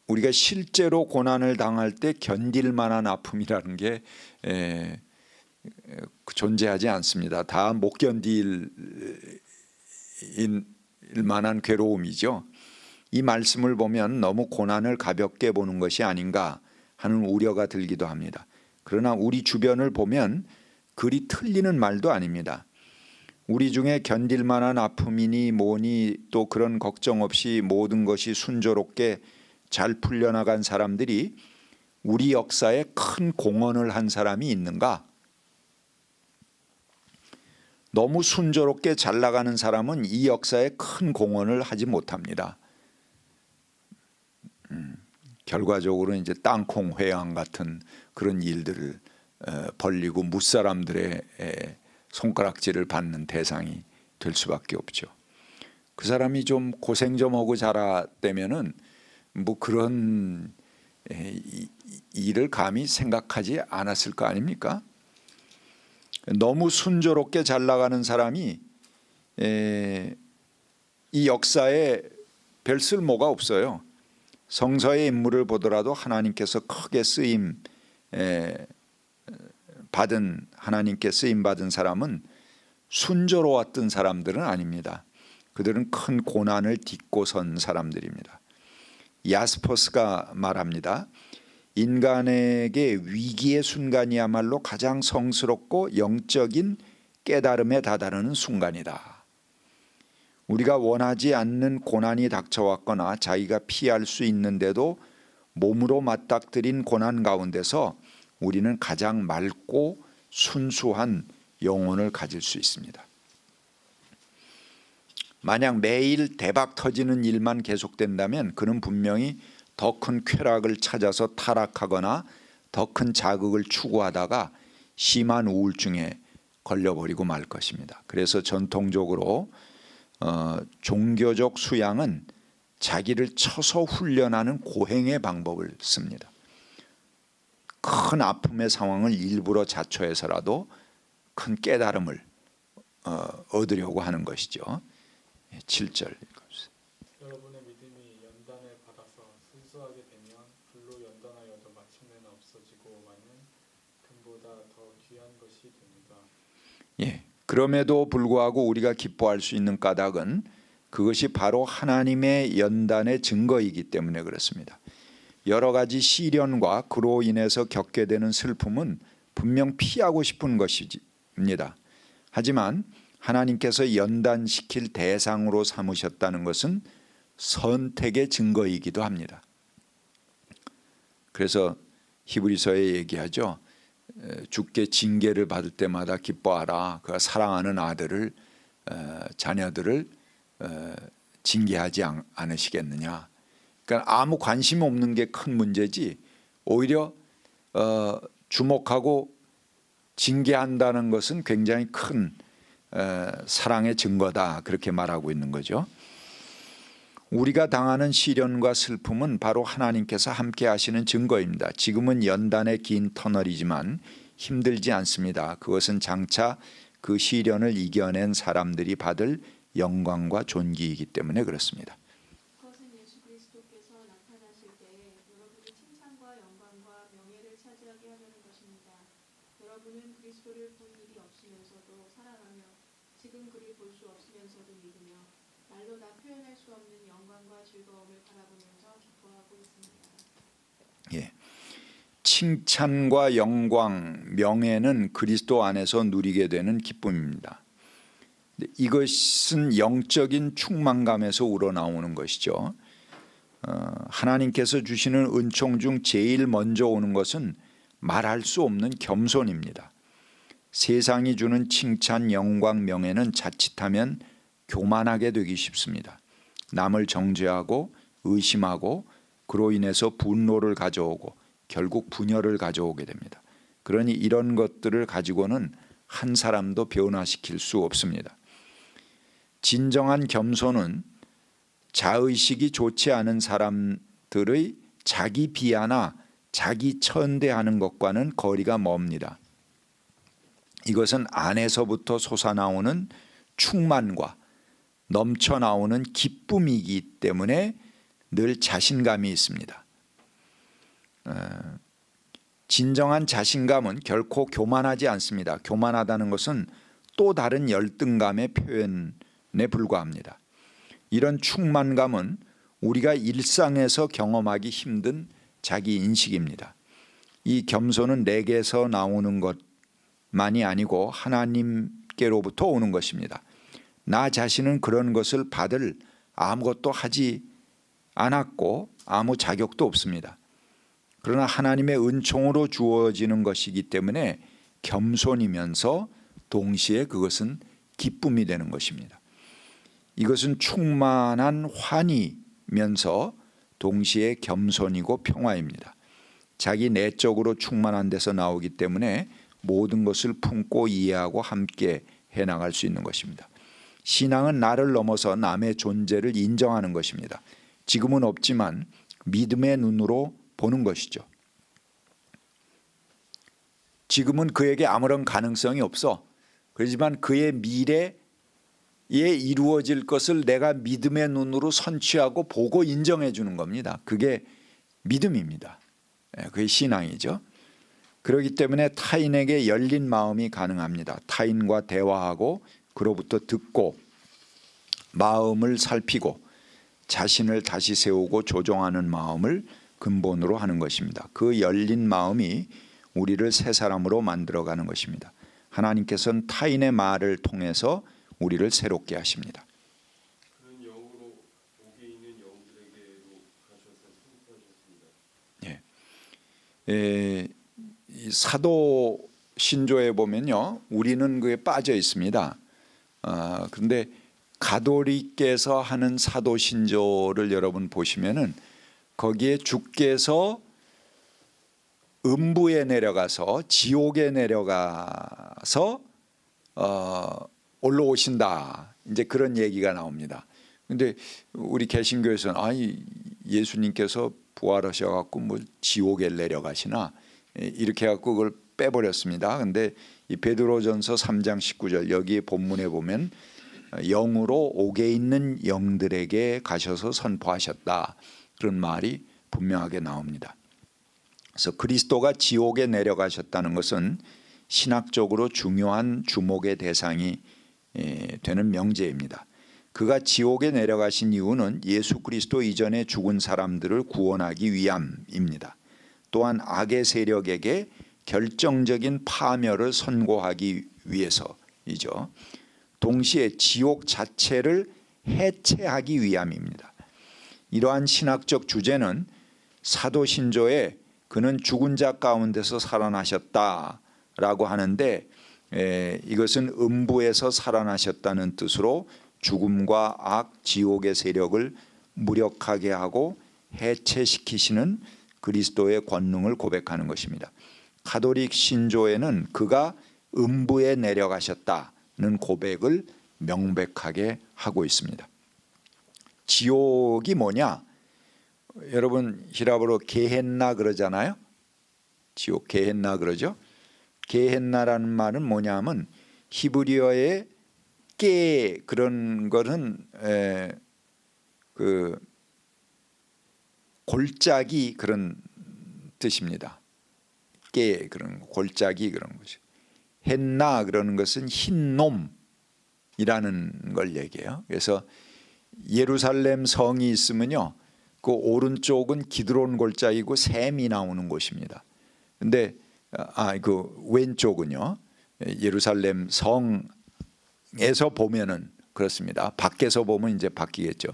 우리가 실제로 고난을 당할 때 견딜 만한 아픔이라는 게 존재하지 않습니다. 다 못 견딜 만한 괴로움이죠. 이 말씀을 보면 너무 고난을 가볍게 보는 것이 아닌가 하는 우려가 들기도 합니다. 그러나 우리 주변을 보면 그리 틀리는 말도 아닙니다. 우리 중에 견딜 만한 아픔이니 뭐니 또 그런 걱정 없이 모든 것이 순조롭게 잘 풀려나간 사람들이 우리 역사에 큰 공헌을 한 사람이 있는가? 너무 순조롭게 잘 나가는 사람은 이 역사에 큰 공헌을 하지 못합니다. 결과적으로 이제 땅콩 회항 같은 그런 일들을 벌리고 무사람들의 손가락질을 받는 대상이 될 수밖에 없죠. 그 사람이 좀 고생 좀 하고 자랐다면은 뭐 그런 일을 감히 생각하지 않았을 거 아닙니까? 너무 순조롭게 잘 나가는 사람이 이 역사에 별 쓸모가 없어요. 성서의 인물을 보더라도 하나님께서 크게 하나님께 쓰임 받은 사람은 순조로웠던 사람들은 아닙니다. 그들은 큰 고난을 딛고 선 사람들입니다. 야스퍼스가 말합니다. 인간에게 위기의 순간이야말로 가장 성스럽고 영적인 깨달음에 다다르는 순간이다. 우리가 원하지 않는 고난이 닥쳐왔거나 자기가 피할 수 있는데도 몸으로 맞닥뜨린 고난 가운데서 우리는 가장 맑고 순수한 영혼을 가질 수 있습니다. 만약 매일 대박 터지는 일만 계속된다면 그는 분명히 더 큰 쾌락을 찾아서 타락하거나 더 큰 자극을 추구하다가 심한 우울증에 걸려버리고 말 것입니다. 그래서 전통적으로 종교적 수양은 자기를 쳐서 훈련하는 고행의 방법을 씁니다. 큰 아픔의 상황을 일부러 자초해서라도 큰 깨달음을 얻으려고 하는 것이죠. 7절 읽어주세요. 여러분의 믿음이 연단을 받아서 순수하게 되면 불로 연단하여도 마침내는 없어지고 마는 금보다 더 귀한 것이 됩니다. 예, 그럼에도 불구하고 우리가 기뻐할 수 있는 까닭은 그것이 바로 하나님의 연단의 증거이기 때문에 그렇습니다. 여러 가지 시련과 그로 인해서 겪게 되는 슬픔은 분명 피하고 싶은 것입니다. 하지만 하나님께서 연단시킬 대상으로 삼으셨다는 것은 선택의 증거이기도 합니다. 그래서 히브리서에 얘기하죠. 주께 징계를 받을 때마다 기뻐하라. 그가 사랑하는 아들을 자녀들을 징계하지 않으시겠느냐. 그러니까 아무 관심 없는 게 큰 문제지 오히려 주목하고 징계한다는 것은 굉장히 큰 사랑의 증거다 그렇게 말하고 있는 거죠. 우리가 당하는 시련과 슬픔은 바로 하나님께서 함께 하시는 증거입니다. 지금은 연단의 긴 터널이지만 힘들지 않습니다. 그것은 장차 그 시련을 이겨낸 사람들이 받을 영광과 존귀이기 때문에 그렇습니다. 그것은 예수 그리스도께서 나타나실 때에 여러분이 칭찬과 영광과 명예를 차지하게 하려는 것입니다. 여러분은 그리스도를 본 일이 없으면서도 사랑하며 지금 그를 볼 수 없으면서도 믿으며 말로 다 표현할 수 없는 영광과 즐거움을 바라보면서 기뻐하고 있습니다. 예. 칭찬과 영광, 명예는 그리스도 안에서 누리게 되는 기쁨입니다. 이것은 영적인 충만감에서 우러나오는 것이죠. 하나님께서 주시는 은총 중 제일 먼저 오는 것은 말할 수 없는 겸손입니다. 세상이 주는 칭찬, 영광, 명예는 자칫하면 교만하게 되기 쉽습니다. 남을 정죄하고 의심하고 그로 인해서 분노를 가져오고 결국 분열을 가져오게 됩니다. 그러니 이런 것들을 가지고는 한 사람도 변화시킬 수 없습니다. 진정한 겸손은 자의식이 좋지 않은 사람들의 자기 비하나 자기 천대하는 것과는 거리가 멉니다. 이것은 안에서부터 솟아나오는 충만과 넘쳐나오는 기쁨이기 때문에 늘 자신감이 있습니다. 진정한 자신감은 결코 교만하지 않습니다. 교만하다는 것은 또 다른 열등감의 표현에 불과합니다. 이런 충만감은 우리가 일상에서 경험하기 힘든 자기 인식입니다. 이 겸손은 내게서 나오는 것만이 아니고 하나님께로부터 오는 것입니다. 나 자신은 그런 것을 받을 아무것도 하지 않았고 아무 자격도 없습니다. 그러나 하나님의 은총으로 주어지는 것이기 때문에 겸손이면서 동시에 그것은 기쁨이 되는 것입니다. 이것은 충만한 환희면서 동시에 겸손이고 평화입니다. 자기 내적으로 충만한 데서 나오기 때문에 모든 것을 품고 이해하고 함께 해나갈 수 있는 것입니다. 신앙은 나를 넘어서 남의 존재를 인정하는 것입니다. 지금은 없지만 믿음의 눈으로 보는 것이죠. 지금은 그에게 아무런 가능성이 없어. 그렇지만 그의 미래에 이루어질 것을 내가 믿음의 눈으로 선취하고 보고 인정해 주는 겁니다. 그게 믿음입니다. 그게 신앙이죠. 그렇기 때문에 타인에게 열린 마음이 가능합니다. 타인과 대화하고 그로부터 듣고 마음을 살피고 자신을 다시 세우고 조정하는 마음을 근본으로 하는 것입니다. 그 열린 마음이 우리를 새 사람으로 만들어가는 것입니다. 하나님께서는 타인의 말을 통해서 우리를 새롭게 하십니다. 그런 영으로 옥에 있는 영들에게로 가셔서 선포하셨습니다. 이 사도 신조에 보면요, 우리는 그에 빠져 있습니다. 그런데 가톨릭께서 하는 사도 신조를 여러분 보시면은 거기에 주께서 음부에 내려가서 지옥에 내려가서 올라오신다. 이제 그런 얘기가 나옵니다. 근데 우리 개신교에서는 예수님께서 부활하셔 갖고 뭐 지옥에 내려가시나 이렇게 해 갖고 그걸 빼버렸습니다. 근데 이 베드로전서 3장 19절 여기 본문에 보면 영으로 옥에 있는 영들에게 가셔서 선포하셨다. 그런 말이 분명하게 나옵니다. 그래서 그리스도가 지옥에 내려가셨다는 것은 신학적으로 중요한 주목의 대상이 되는 명제입니다. 그가 지옥에 내려가신 이유는 예수 그리스도 이전에 죽은 사람들을 구원하기 위함입니다. 또한 악의 세력에게 결정적인 파멸을 선고하기 위해서이죠. 동시에 지옥 자체를 해체하기 위함입니다. 이러한 신학적 주제는 사도신조에 그는 죽은 자 가운데서 살아나셨다라고 하는데 이것은 음부에서 살아나셨다는 뜻으로 죽음과 악, 지옥의 세력을 무력하게 하고 해체시키시는 그리스도의 권능을 고백하는 것입니다. 가톨릭 신조에는 그가 음부에 내려가셨다는 고백을 명백하게 하고 있습니다. 지옥이 뭐냐? 여러분 히라보로 게헨나 그러잖아요. 지옥 게헨나 그러죠. 게헨나라는 말은 뭐냐면 히브리어의 깨 그런 거는 그 골짜기 그런 뜻입니다. 깨 그런 골짜기 그런 것이. 헨나 그러는 것은 흰 놈이라는 걸 얘기해요. 그래서 예루살렘 성이 있으면요, 그 오른쪽은 기드론 골짜기고 샘이 나오는 곳입니다. 근데 그 왼쪽은요, 예루살렘 성에서 보면은 그렇습니다. 밖에서 보면 이제 바뀌겠죠.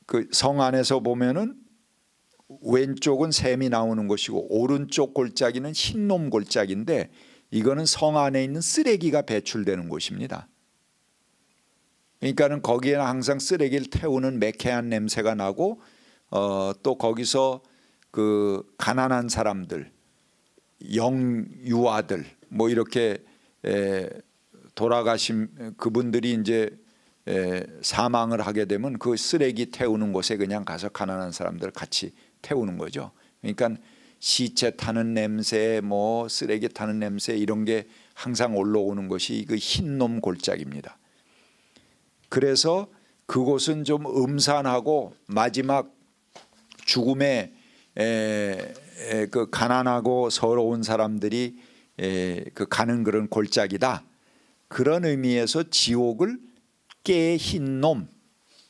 그 성 안에서 보면은 왼쪽은 샘이 나오는 것이고 오른쪽 골짜기는 흰놈 골짜기인데 이거는 성 안에 있는 쓰레기가 배출되는 곳입니다. 그러니까는 거기에는 항상 쓰레기를 태우는 매캐한 냄새가 나고 또 거기서 그 가난한 사람들, 영유아들 뭐 이렇게 돌아가신 그분들이 이제 사망을 하게 되면 그 쓰레기 태우는 곳에 그냥 가서 가난한 사람들 같이 태우는 거죠. 그러니까 시체 타는 냄새, 뭐 쓰레기 타는 냄새 이런 게 항상 올라오는 것이 그 흰놈 골짜기입니다. 그래서 그곳은 좀 음산하고 마지막 죽음에 그 가난하고 서러운 사람들이 그 가는 그런 골짜기다. 그런 의미에서 지옥을 깨흰놈,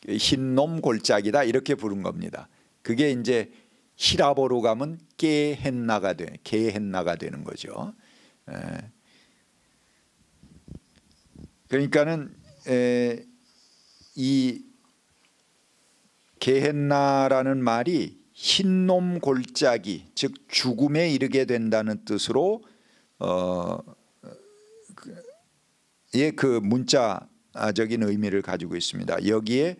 흰놈 골짜기다 이렇게 부른 겁니다. 그게 이제 히라보로 가면 게헨나가 되는 거죠. 그러니까는 이 게헨나라는 말이 흰놈 골짜기, 즉 죽음에 이르게 된다는 뜻으로 그 문자적인 의미를 가지고 있습니다. 여기에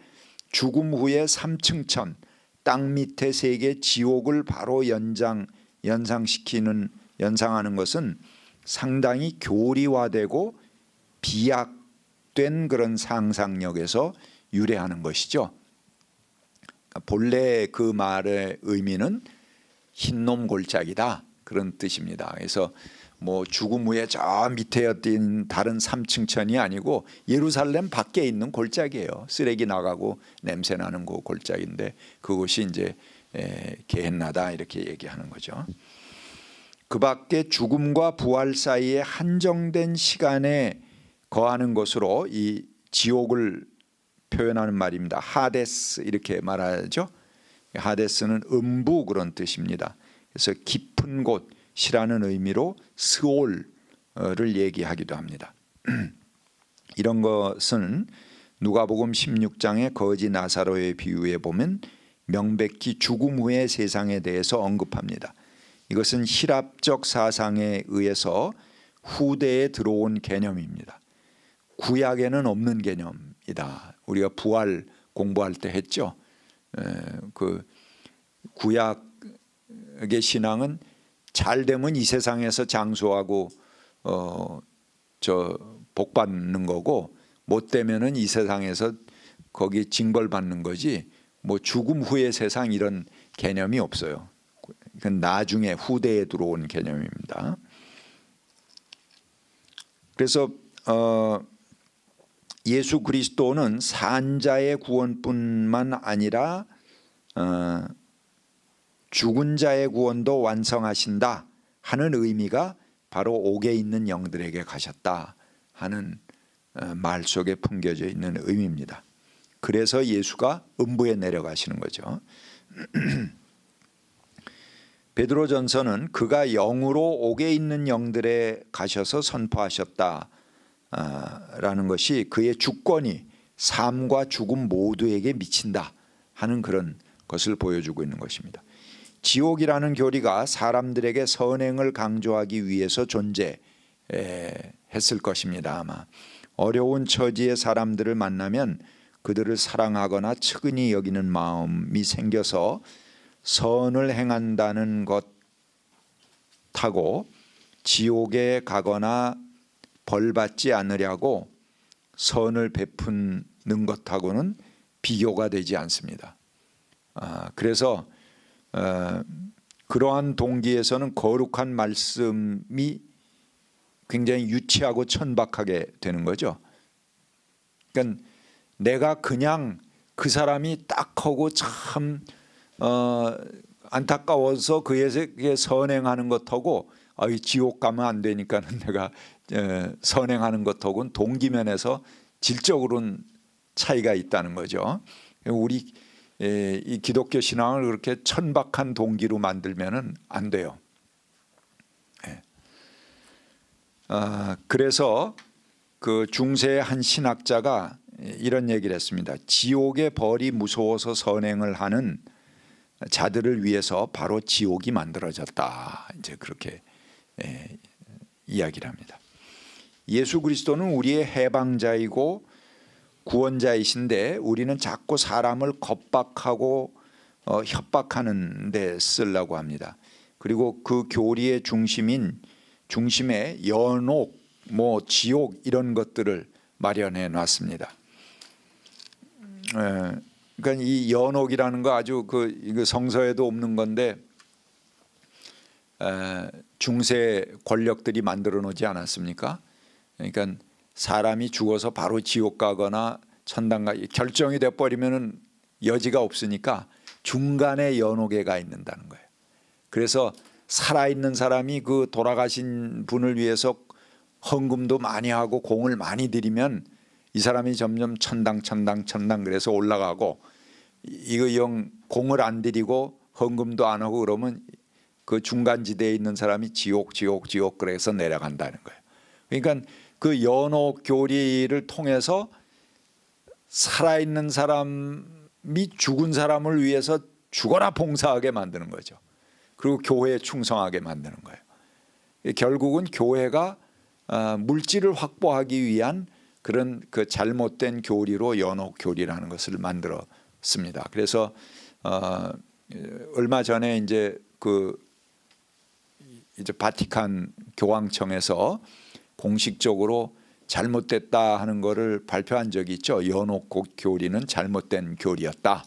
죽음 후에 3층 천, 땅 밑에 세계 지옥을 바로 연상하는 것은 상당히 교리화되고 비약된 그런 상상력에서 유래하는 것이죠. 본래 그 말의 의미는 흰놈 골짜기다 그런 뜻입니다. 그래서 뭐 죽음 후에 저 밑에 어떤 다른 3층 천이 아니고 예루살렘 밖에 있는 골짜기예요. 쓰레기 나가고 냄새 나는 그 골짜기인데 그곳이 이제 게헨나다 이렇게 얘기하는 거죠. 그 밖에 죽음과 부활 사이에 한정된 시간에 거하는 것으로 이 지옥을 표현하는 말입니다. 하데스 이렇게 말하죠. 하데스는 음부 그런 뜻입니다. 그래서 깊은 곳이라는 의미로 스올을 얘기하기도 합니다. 이런 것은 누가복음 16장의 거지 나사로의 비유에 보면 명백히 죽음 후의 세상에 대해서 언급합니다. 이것은 히랍적 사상에 의해서 후대에 들어온 개념입니다. 구약에는 없는 개념이다. 우리가 부활 공부할 때 했죠. 그 구약의 신앙은 잘 되면 이 세상에서 장수하고 복 받는 거고 못 되면은 이 세상에서 거기 징벌 받는 거지. 뭐 죽음 후의 세상 이런 개념이 없어요. 그건 나중에 후대에 들어온 개념입니다. 그래서 예수 그리스도는 산자의 구원뿐만 아니라 죽은 자의 구원도 완성하신다 하는 의미가 바로 옥에 있는 영들에게 가셨다 하는 말 속에 품겨져 있는 의미입니다. 그래서 예수가 음부에 내려가시는 거죠. 베드로전서는 그가 영으로 옥에 있는 영들에 가셔서 선포하셨다 라는 것이 그의 주권이 삶과 죽음 모두에게 미친다 하는 그런 것을 보여주고 있는 것입니다. 지옥이라는 교리가 사람들에게 선행을 강조하기 위해서 존재했을 것입니다. 아마 어려운 처지의 사람들을 만나면 그들을 사랑하거나 측은히 여기는 마음이 생겨서 선을 행한다는 것하고 지옥에 가거나 벌받지 않으려고 선을 베푸는 것하고는 비교가 되지 않습니다. 그래서 그러한 동기에서는 거룩한 말씀이 굉장히 유치하고 천박하게 되는 거죠. 그러니까 내가 그냥 그 사람이 딱 하고 참 안타까워서 그에게 선행하는 것하고 지옥 가면 안 되니까는 내가 선행하는 것하고는 동기면에서 질적으로는 차이가 있다는 거죠. 우리 이 기독교 신앙을 그렇게 천박한 동기로 만들면은 안 돼요. 그래서 그 중세의 한 신학자가 이런 얘기를 했습니다. 지옥의 벌이 무서워서 선행을 하는 자들을 위해서 바로 지옥이 만들어졌다. 이제 그렇게 이야기를 합니다. 예수 그리스도는 우리의 해방자이고 구원자이신데 우리는 자꾸 사람을 겁박하고 협박하는 데 쓰려고 합니다. 그리고 그 교리의 중심에 연옥, 지옥 이런 것들을 마련해 놨습니다. 그러니까 이 연옥이라는 거 아주 이거 성서에도 없는 건데 중세 권력들이 만들어 놓지 않았습니까? 그러니까 사람이 죽어서 바로 지옥 가거나 천당 가 결정이 돼 버리면은 여지가 없으니까 중간에 연옥에가 있는다는 거예요. 그래서 살아 있는 사람이 그 돌아가신 분을 위해서 헌금도 많이 하고 공을 많이 들이면 이 사람이 점점 천당 그래서 올라가고, 이거 영 공을 안 들이고 헌금도 안 하고 그러면 그 중간지대에 있는 사람이 지옥 그래서 내려간다는 거예요. 그러니까 그 연옥 교리를 통해서 살아있는 사람이 죽은 사람을 위해서 죽어라 봉사하게 만드는 거죠. 그리고 교회에 충성하게 만드는 거예요. 결국은 교회가 물질을 확보하기 위한 그런 그 잘못된 교리로 연옥 교리라는 것을 만들었습니다. 그래서 얼마 전에 이제 바티칸 교황청에서 공식적으로 잘못됐다 하는 것을 발표한 적이 있죠. 연옥 교리는 잘못된 교리였다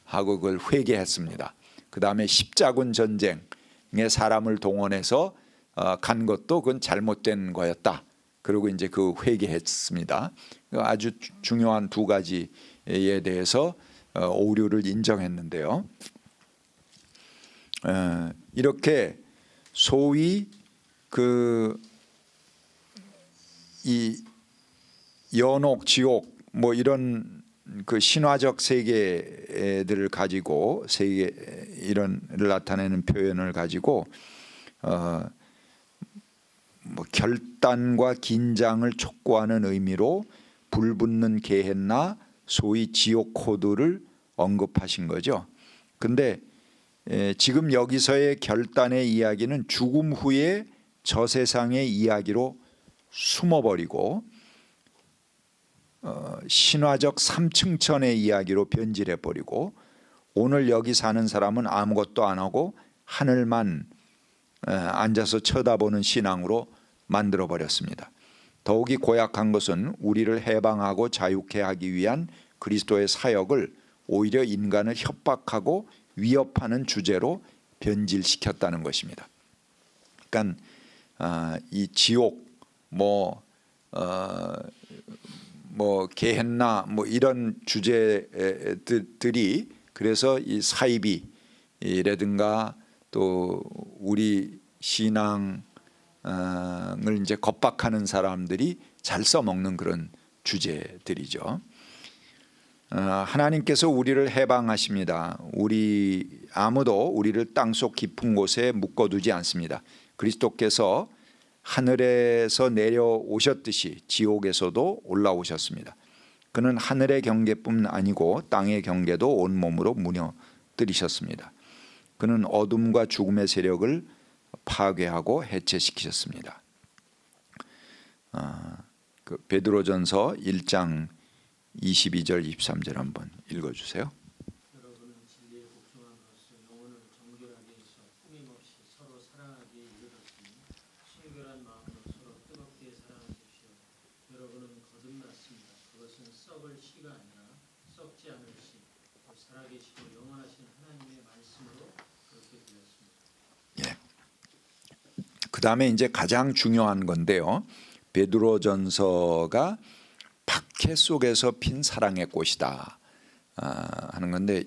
하고 그걸 회개했습니다. 그 다음에 십자군 전쟁에 사람을 동원해서 간 것도 그건 잘못된 거였다. 그리고 이제 그 회개했습니다. 아주 중요한 두 가지에 대해서 오류를 인정했는데요. 이렇게 소위 이 연옥, 지옥 뭐 이런 그 신화적 세계들을 가지고 이런을 나타내는 표현을 가지고 뭐 결단과 긴장을 촉구하는 의미로 불붙는 게헨나 소위 지옥 코드를 언급하신 거죠. 근데 지금 여기서의 결단의 이야기는 죽음 후에 저 세상의 이야기로 숨어버리고 신화적 삼층천의 이야기로 변질해버리고 오늘 여기 사는 사람은 아무것도 안 하고 하늘만 앉아서 쳐다보는 신앙으로 만들어버렸습니다. 더욱이 고약한 것은 우리를 해방하고 자유케 하기 위한 그리스도의 사역을 오히려 인간을 협박하고 위협하는 주제로 변질시켰다는 것입니다. 그러니까 이 지옥 뭐 게헨나 뭐 이런 주제들이 그래서 이 사이비라든가 또 우리 신앙을 이제 겁박하는 사람들이 잘 써먹는 그런 주제들이죠. 하나님께서 우리를 해방하십니다. 아무도 우리를 땅속 깊은 곳에 묶어두지 않습니다. 그리스도께서 하늘에서 내려오셨듯이 지옥에서도 올라오셨습니다. 그는 하늘의 경계뿐 아니고 땅의 경계도 온몸으로 무너뜨리셨습니다. 그는 어둠과 죽음의 세력을 파괴하고 해체시키셨습니다. 베드로전서 1장 22절 23절 한번 읽어주세요. 여러분은 진리에 복종한 것을 영혼을 정결하게 해서 꾸밈없이 서로 사랑하기에 이르렀으니 순결한 마음으로 서로 뜨겁게 사랑하십시오. 여러분은 거듭났습니다. 그것은 썩을 씨가 아니라 썩지 않을 씨, 또 살아계시고 영원하신 하나님의 말씀으로 그렇게 되었습니다. 예. 그 다음에 이제 가장 중요한 건데요. 베드로전서가 박해 속에서 핀 사랑의 꽃이다 하는 건데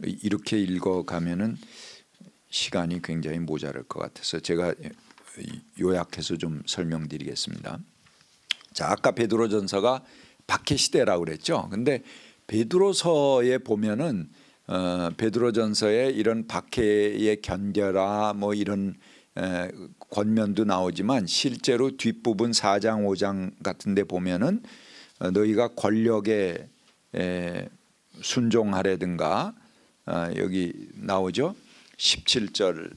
이렇게 읽어가면은 시간이 굉장히 모자랄 것 같아서 제가 요약해서 좀 설명드리겠습니다. 자, 아까 베드로전서가 박해 시대라고 그랬죠. 근데 베드로서에 보면은 베드로전서에 이런 박해의 견뎌라 뭐 이런 권면도 나오지만 실제로 뒷부분 4장 5장 같은 데 보면은 너희가 권력에 순종하라든가 여기 나오죠. 17절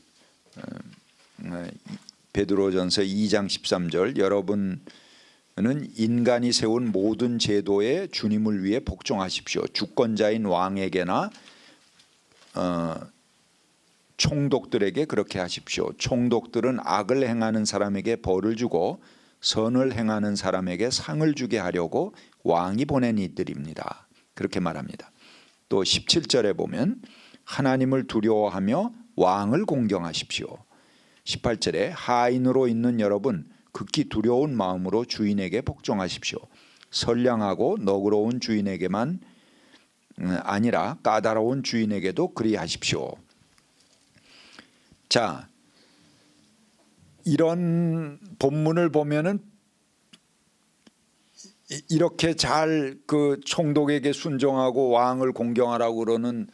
베드로전서 2장 13절 여러분은 인간이 세운 모든 제도에 주님을 위해 복종하십시오. 주권자인 왕에게나 총독들에게 그렇게 하십시오. 총독들은 악을 행하는 사람에게 벌을 주고 선을 행하는 사람에게 상을 주게 하려고 왕이 보낸 이들입니다. 그렇게 말합니다. 또 17절에 보면 하나님을 두려워하며 왕을 공경하십시오. 18절에 하인으로 있는 여러분 극히 두려운 마음으로 주인에게 복종하십시오. 선량하고 너그러운 주인에게만 아니라 까다로운 주인에게도 그리하십시오. 자, 이런 본문을 보면은 이렇게 잘 그 총독에게 순종하고 왕을 공경하라고 그러는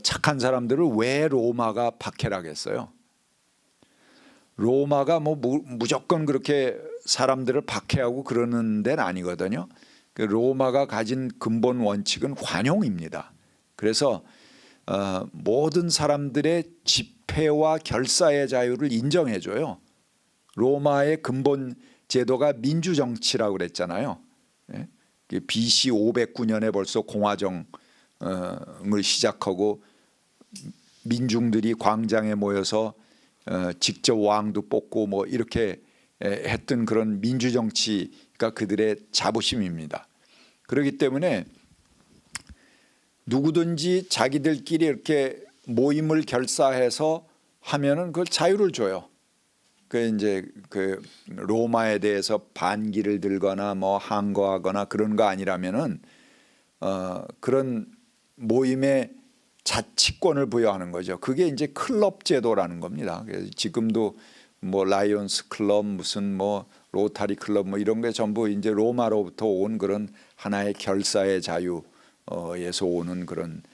착한 사람들을 왜 로마가 박해라겠어요? 로마가 뭐 무조건 그렇게 사람들을 박해하고 그러는 데는 아니거든요. 그 로마가 가진 근본 원칙은 관용입니다. 그래서 모든 사람들의 집회와 결사의 자유를 인정해줘요. 로마의 근본 제도가 민주정치라고 그랬잖아요. BC 509년에 벌써 공화정을 시작하고 민중들이 광장에 모여서 직접 왕도 뽑고 뭐 이렇게 했던 그런 민주정치가 그들의 자부심입니다. 그렇기 때문에 누구든지 자기들끼리 이렇게 모임을 결사해서 하면은 그걸 자유를 줘요. 그 이제 그 로마에 대해서 반기를 들거나 뭐 항거하거나 그런 거 아니라면은 그런 모임에 자치권을 부여하는 거죠. 그게 이제 클럽 제도라는 겁니다. 그래서 지금도 뭐 라이온스 클럽 무슨 뭐 로타리 클럽 뭐 이런 게 전부 이제 로마로부터 온 그런 하나의 결사의 자유에서 오는 그런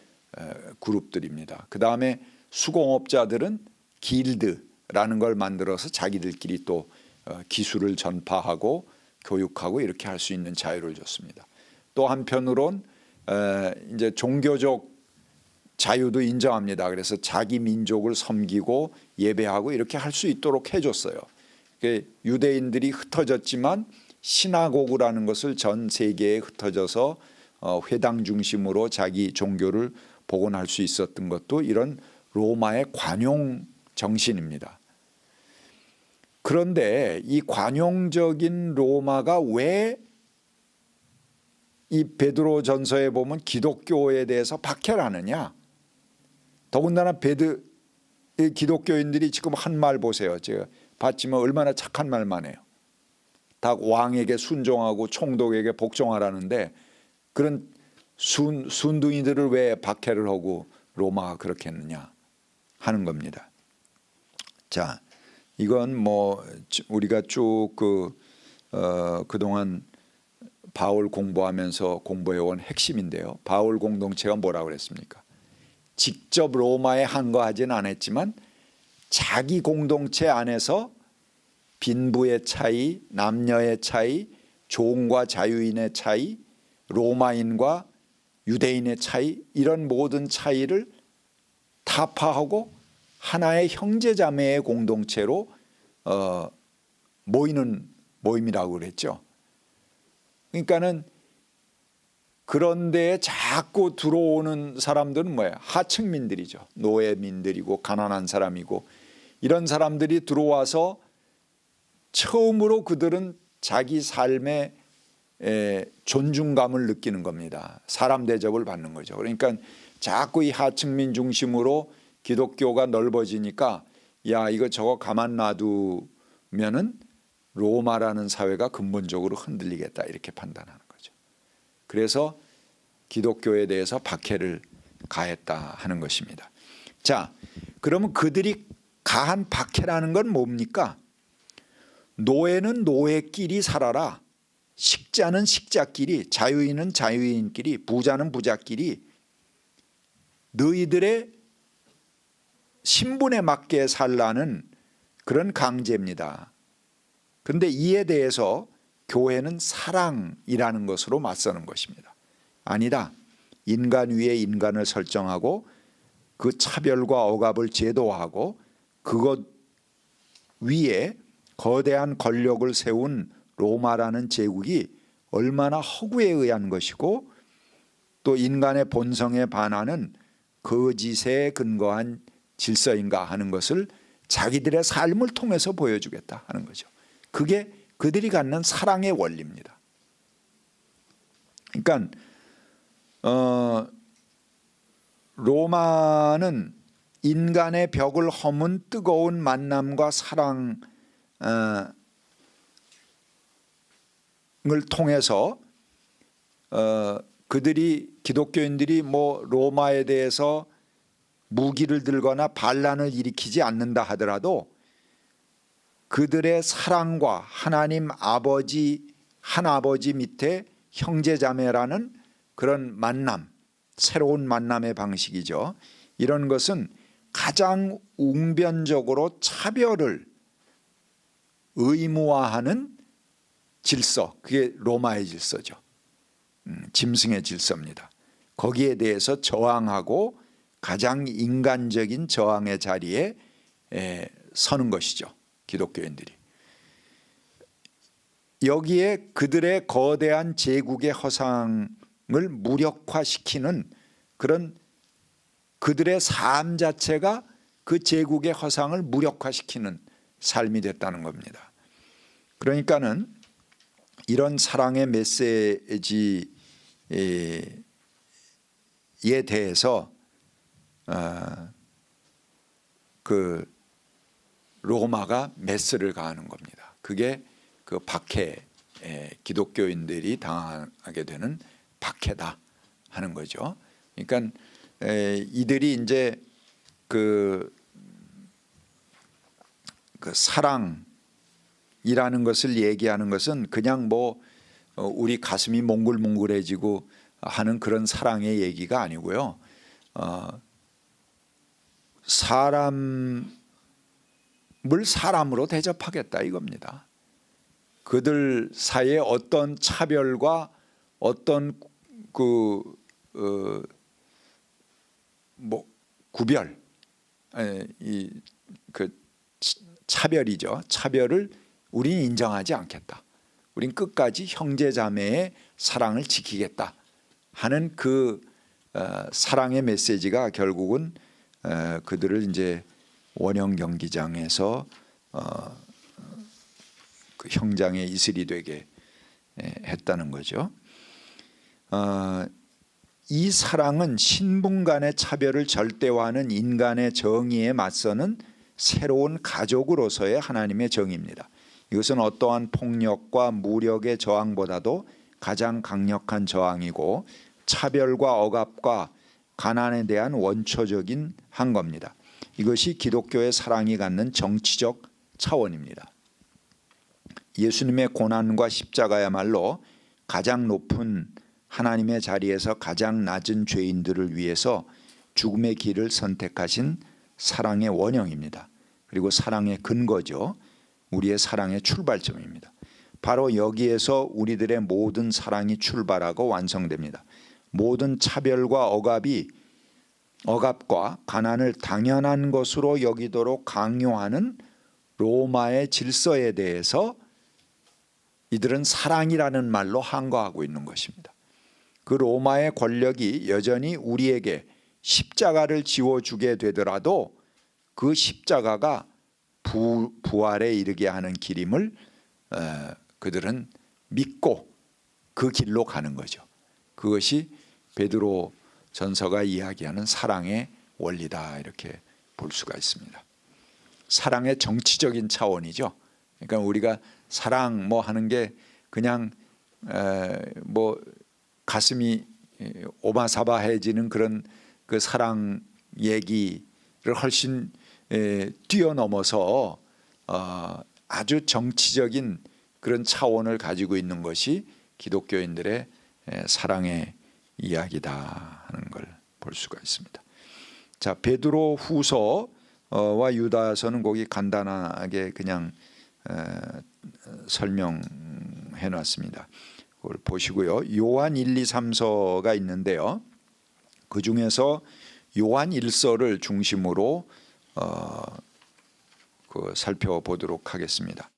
그룹들입니다. 그 다음에 수공업자들은 길드라는 걸 만들어서 자기들끼리 또 기술을 전파하고 교육하고 이렇게 할 수 있는 자유를 줬습니다. 또 한편으론 이제 종교적 자유도 인정합니다. 그래서 자기 민족을 섬기고 예배하고 이렇게 할 수 있도록 해줬어요. 유대인들이 흩어졌지만 시나고그라는 것을 전 세계에 흩어져서 회당 중심으로 자기 종교를 복원할 수 있었던 것도 이런 로마의 관용 정신입니다. 그런데 이 관용적인 로마가 왜 이 베드로전서에 보면 기독교에 대해서 박해를 하느냐? 더군다나 기독교인들이 지금 한 말 보세요. 제가 봤지만 얼마나 착한 말만 해요. 다 왕에게 순종하고 총독에게 복종하라는데 그런 순둥이들을 왜 박해를 하고 로마가 그렇게 했느냐 하는 겁니다. 자, 이건 뭐 우리가 쭉 그동안 바울 공부하면서 공부해온 핵심인데요. 바울 공동체가 뭐라고 그랬습니까? 직접 로마에 항거하지는 않았지만 자기 공동체 안에서 빈부의 차이, 남녀의 차이, 종과 자유인의 차이, 로마인과 유대인의 차이 이런 모든 차이를 타파하고 하나의 형제자매의 공동체로 모이는 모임이라고 그랬죠. 그러니까는 그런데 자꾸 들어오는 사람들은 뭐예요? 하층민들이죠. 노예민들이고 가난한 사람이고 이런 사람들이 들어와서 처음으로 그들은 자기 삶에 존중감을 느끼는 겁니다. 사람 대접을 받는 거죠. 그러니까 자꾸 이 하층민 중심으로 기독교가 넓어지니까 야 이거 저거 가만 놔두면은 로마라는 사회가 근본적으로 흔들리겠다 이렇게 판단하는 거죠. 그래서 기독교에 대해서 박해를 가했다 하는 것입니다. 자, 그러면 그들이 가한 박해라는 건 뭡니까? 노예는 노예끼리 살아라. 식자는 식자끼리, 자유인은 자유인끼리, 부자는 부자끼리 너희들의 신분에 맞게 살라는 그런 강제입니다. 그런데 이에 대해서 교회는 사랑이라는 것으로 맞서는 것입니다. 아니다. 인간 위에 인간을 설정하고 그 차별과 억압을 제도화하고 그것 위에 거대한 권력을 세운 로마라는 제국이 얼마나 허구에 의한 것이고 또 인간의 본성에 반하는 거짓에 근거한 질서인가 하는 것을 자기들의 삶을 통해서 보여주겠다 하는 거죠. 그게 그들이 갖는 사랑의 원리입니다. 그러니까 로마는 인간의 벽을 허문 뜨거운 만남과 사랑을 통해서 기독교인들이 뭐 로마에 대해서 무기를 들거나 반란을 일으키지 않는다 하더라도 그들의 사랑과 하나님 아버지 한 아버지 밑에 형제자매라는 그런 만남, 새로운 만남의 방식이죠. 이런 것은 가장 웅변적으로 차별을 의무화하는 질서, 그게 로마의 질서죠. 짐승의 질서입니다. 거기에 대해서 저항하고 가장 인간적인 저항의 자리에 서는 것이죠. 기독교인들이. 여기에 그들의 거대한 제국의 허상을 무력화시키는 그런 그들의 삶 자체가 그 제국의 허상을 무력화시키는 삶이 됐다는 겁니다. 그러니까는 이런 사랑의 메시지에 대해서 그 로마가 메스를 가하는 겁니다. 그게 그 박해, 기독교인들이 당하게 되는 박해다 하는 거죠. 그러니까 이들이 이제 그 사랑이라는 것을 얘기하는 것은 그냥 뭐 우리 가슴이 몽글몽글해지고 하는 그런 사랑의 얘기가 아니고요. 사람을 사람으로 대접하겠다 이겁니다. 그들 사이에 어떤 차별과 어떤 구별, 차별이죠. 차별을 우리는 인정하지 않겠다. 우린 끝까지 형제자매의 사랑을 지키겠다 하는 그 사랑의 메시지가 결국은 그들을 이제 원형 경기장에서 그 형장의 이슬이 되게 했다는 거죠. 이 사랑은 신분 간의 차별을 절대화하는 인간의 정의에 맞서는 새로운 가족으로서의 하나님의 정의입니다. 이것은 어떠한 폭력과 무력의 저항보다도 가장 강력한 저항이고 차별과 억압과 가난에 대한 원초적인 한 겁니다. 이것이 기독교의 사랑이 갖는 정치적 차원입니다. 예수님의 고난과 십자가야말로 가장 높은 하나님의 자리에서 가장 낮은 죄인들을 위해서 죽음의 길을 선택하신 사랑의 원형입니다. 그리고 사랑의 근거죠. 우리의 사랑의 출발점입니다. 바로 여기에서 우리들의 모든 사랑이 출발하고 완성됩니다. 모든 차별과 억압과 가난을 당연한 것으로 여기도록 강요하는 로마의 질서에 대해서 이들은 사랑이라는 말로 항거하고 있는 것입니다. 그 로마의 권력이 여전히 우리에게 십자가를 지워주게 되더라도 그 십자가가 부활에 이르게 하는 길임을 그들은 믿고 그 길로 가는 거죠. 그것이 베드로 전서가 이야기하는 사랑의 원리다 이렇게 볼 수가 있습니다. 사랑의 정치적인 차원이죠. 그러니까 우리가 사랑 뭐 하는 게 그냥 뭐 가슴이 오마사바해지는 그런 그 사랑 얘기를 훨씬 뛰어넘어서 아주 정치적인 그런 차원을 가지고 있는 것이 기독교인들의 사랑의 이야기다 하는 걸 볼 수가 있습니다. 자, 베드로 후서와 유다서는 거기 간단하게 그냥 설명해 놨습니다. 그걸 보시고요. 요한 1, 2, 3서가 있는데요. 그 중에서 요한 1서를 중심으로 살펴보도록 하겠습니다.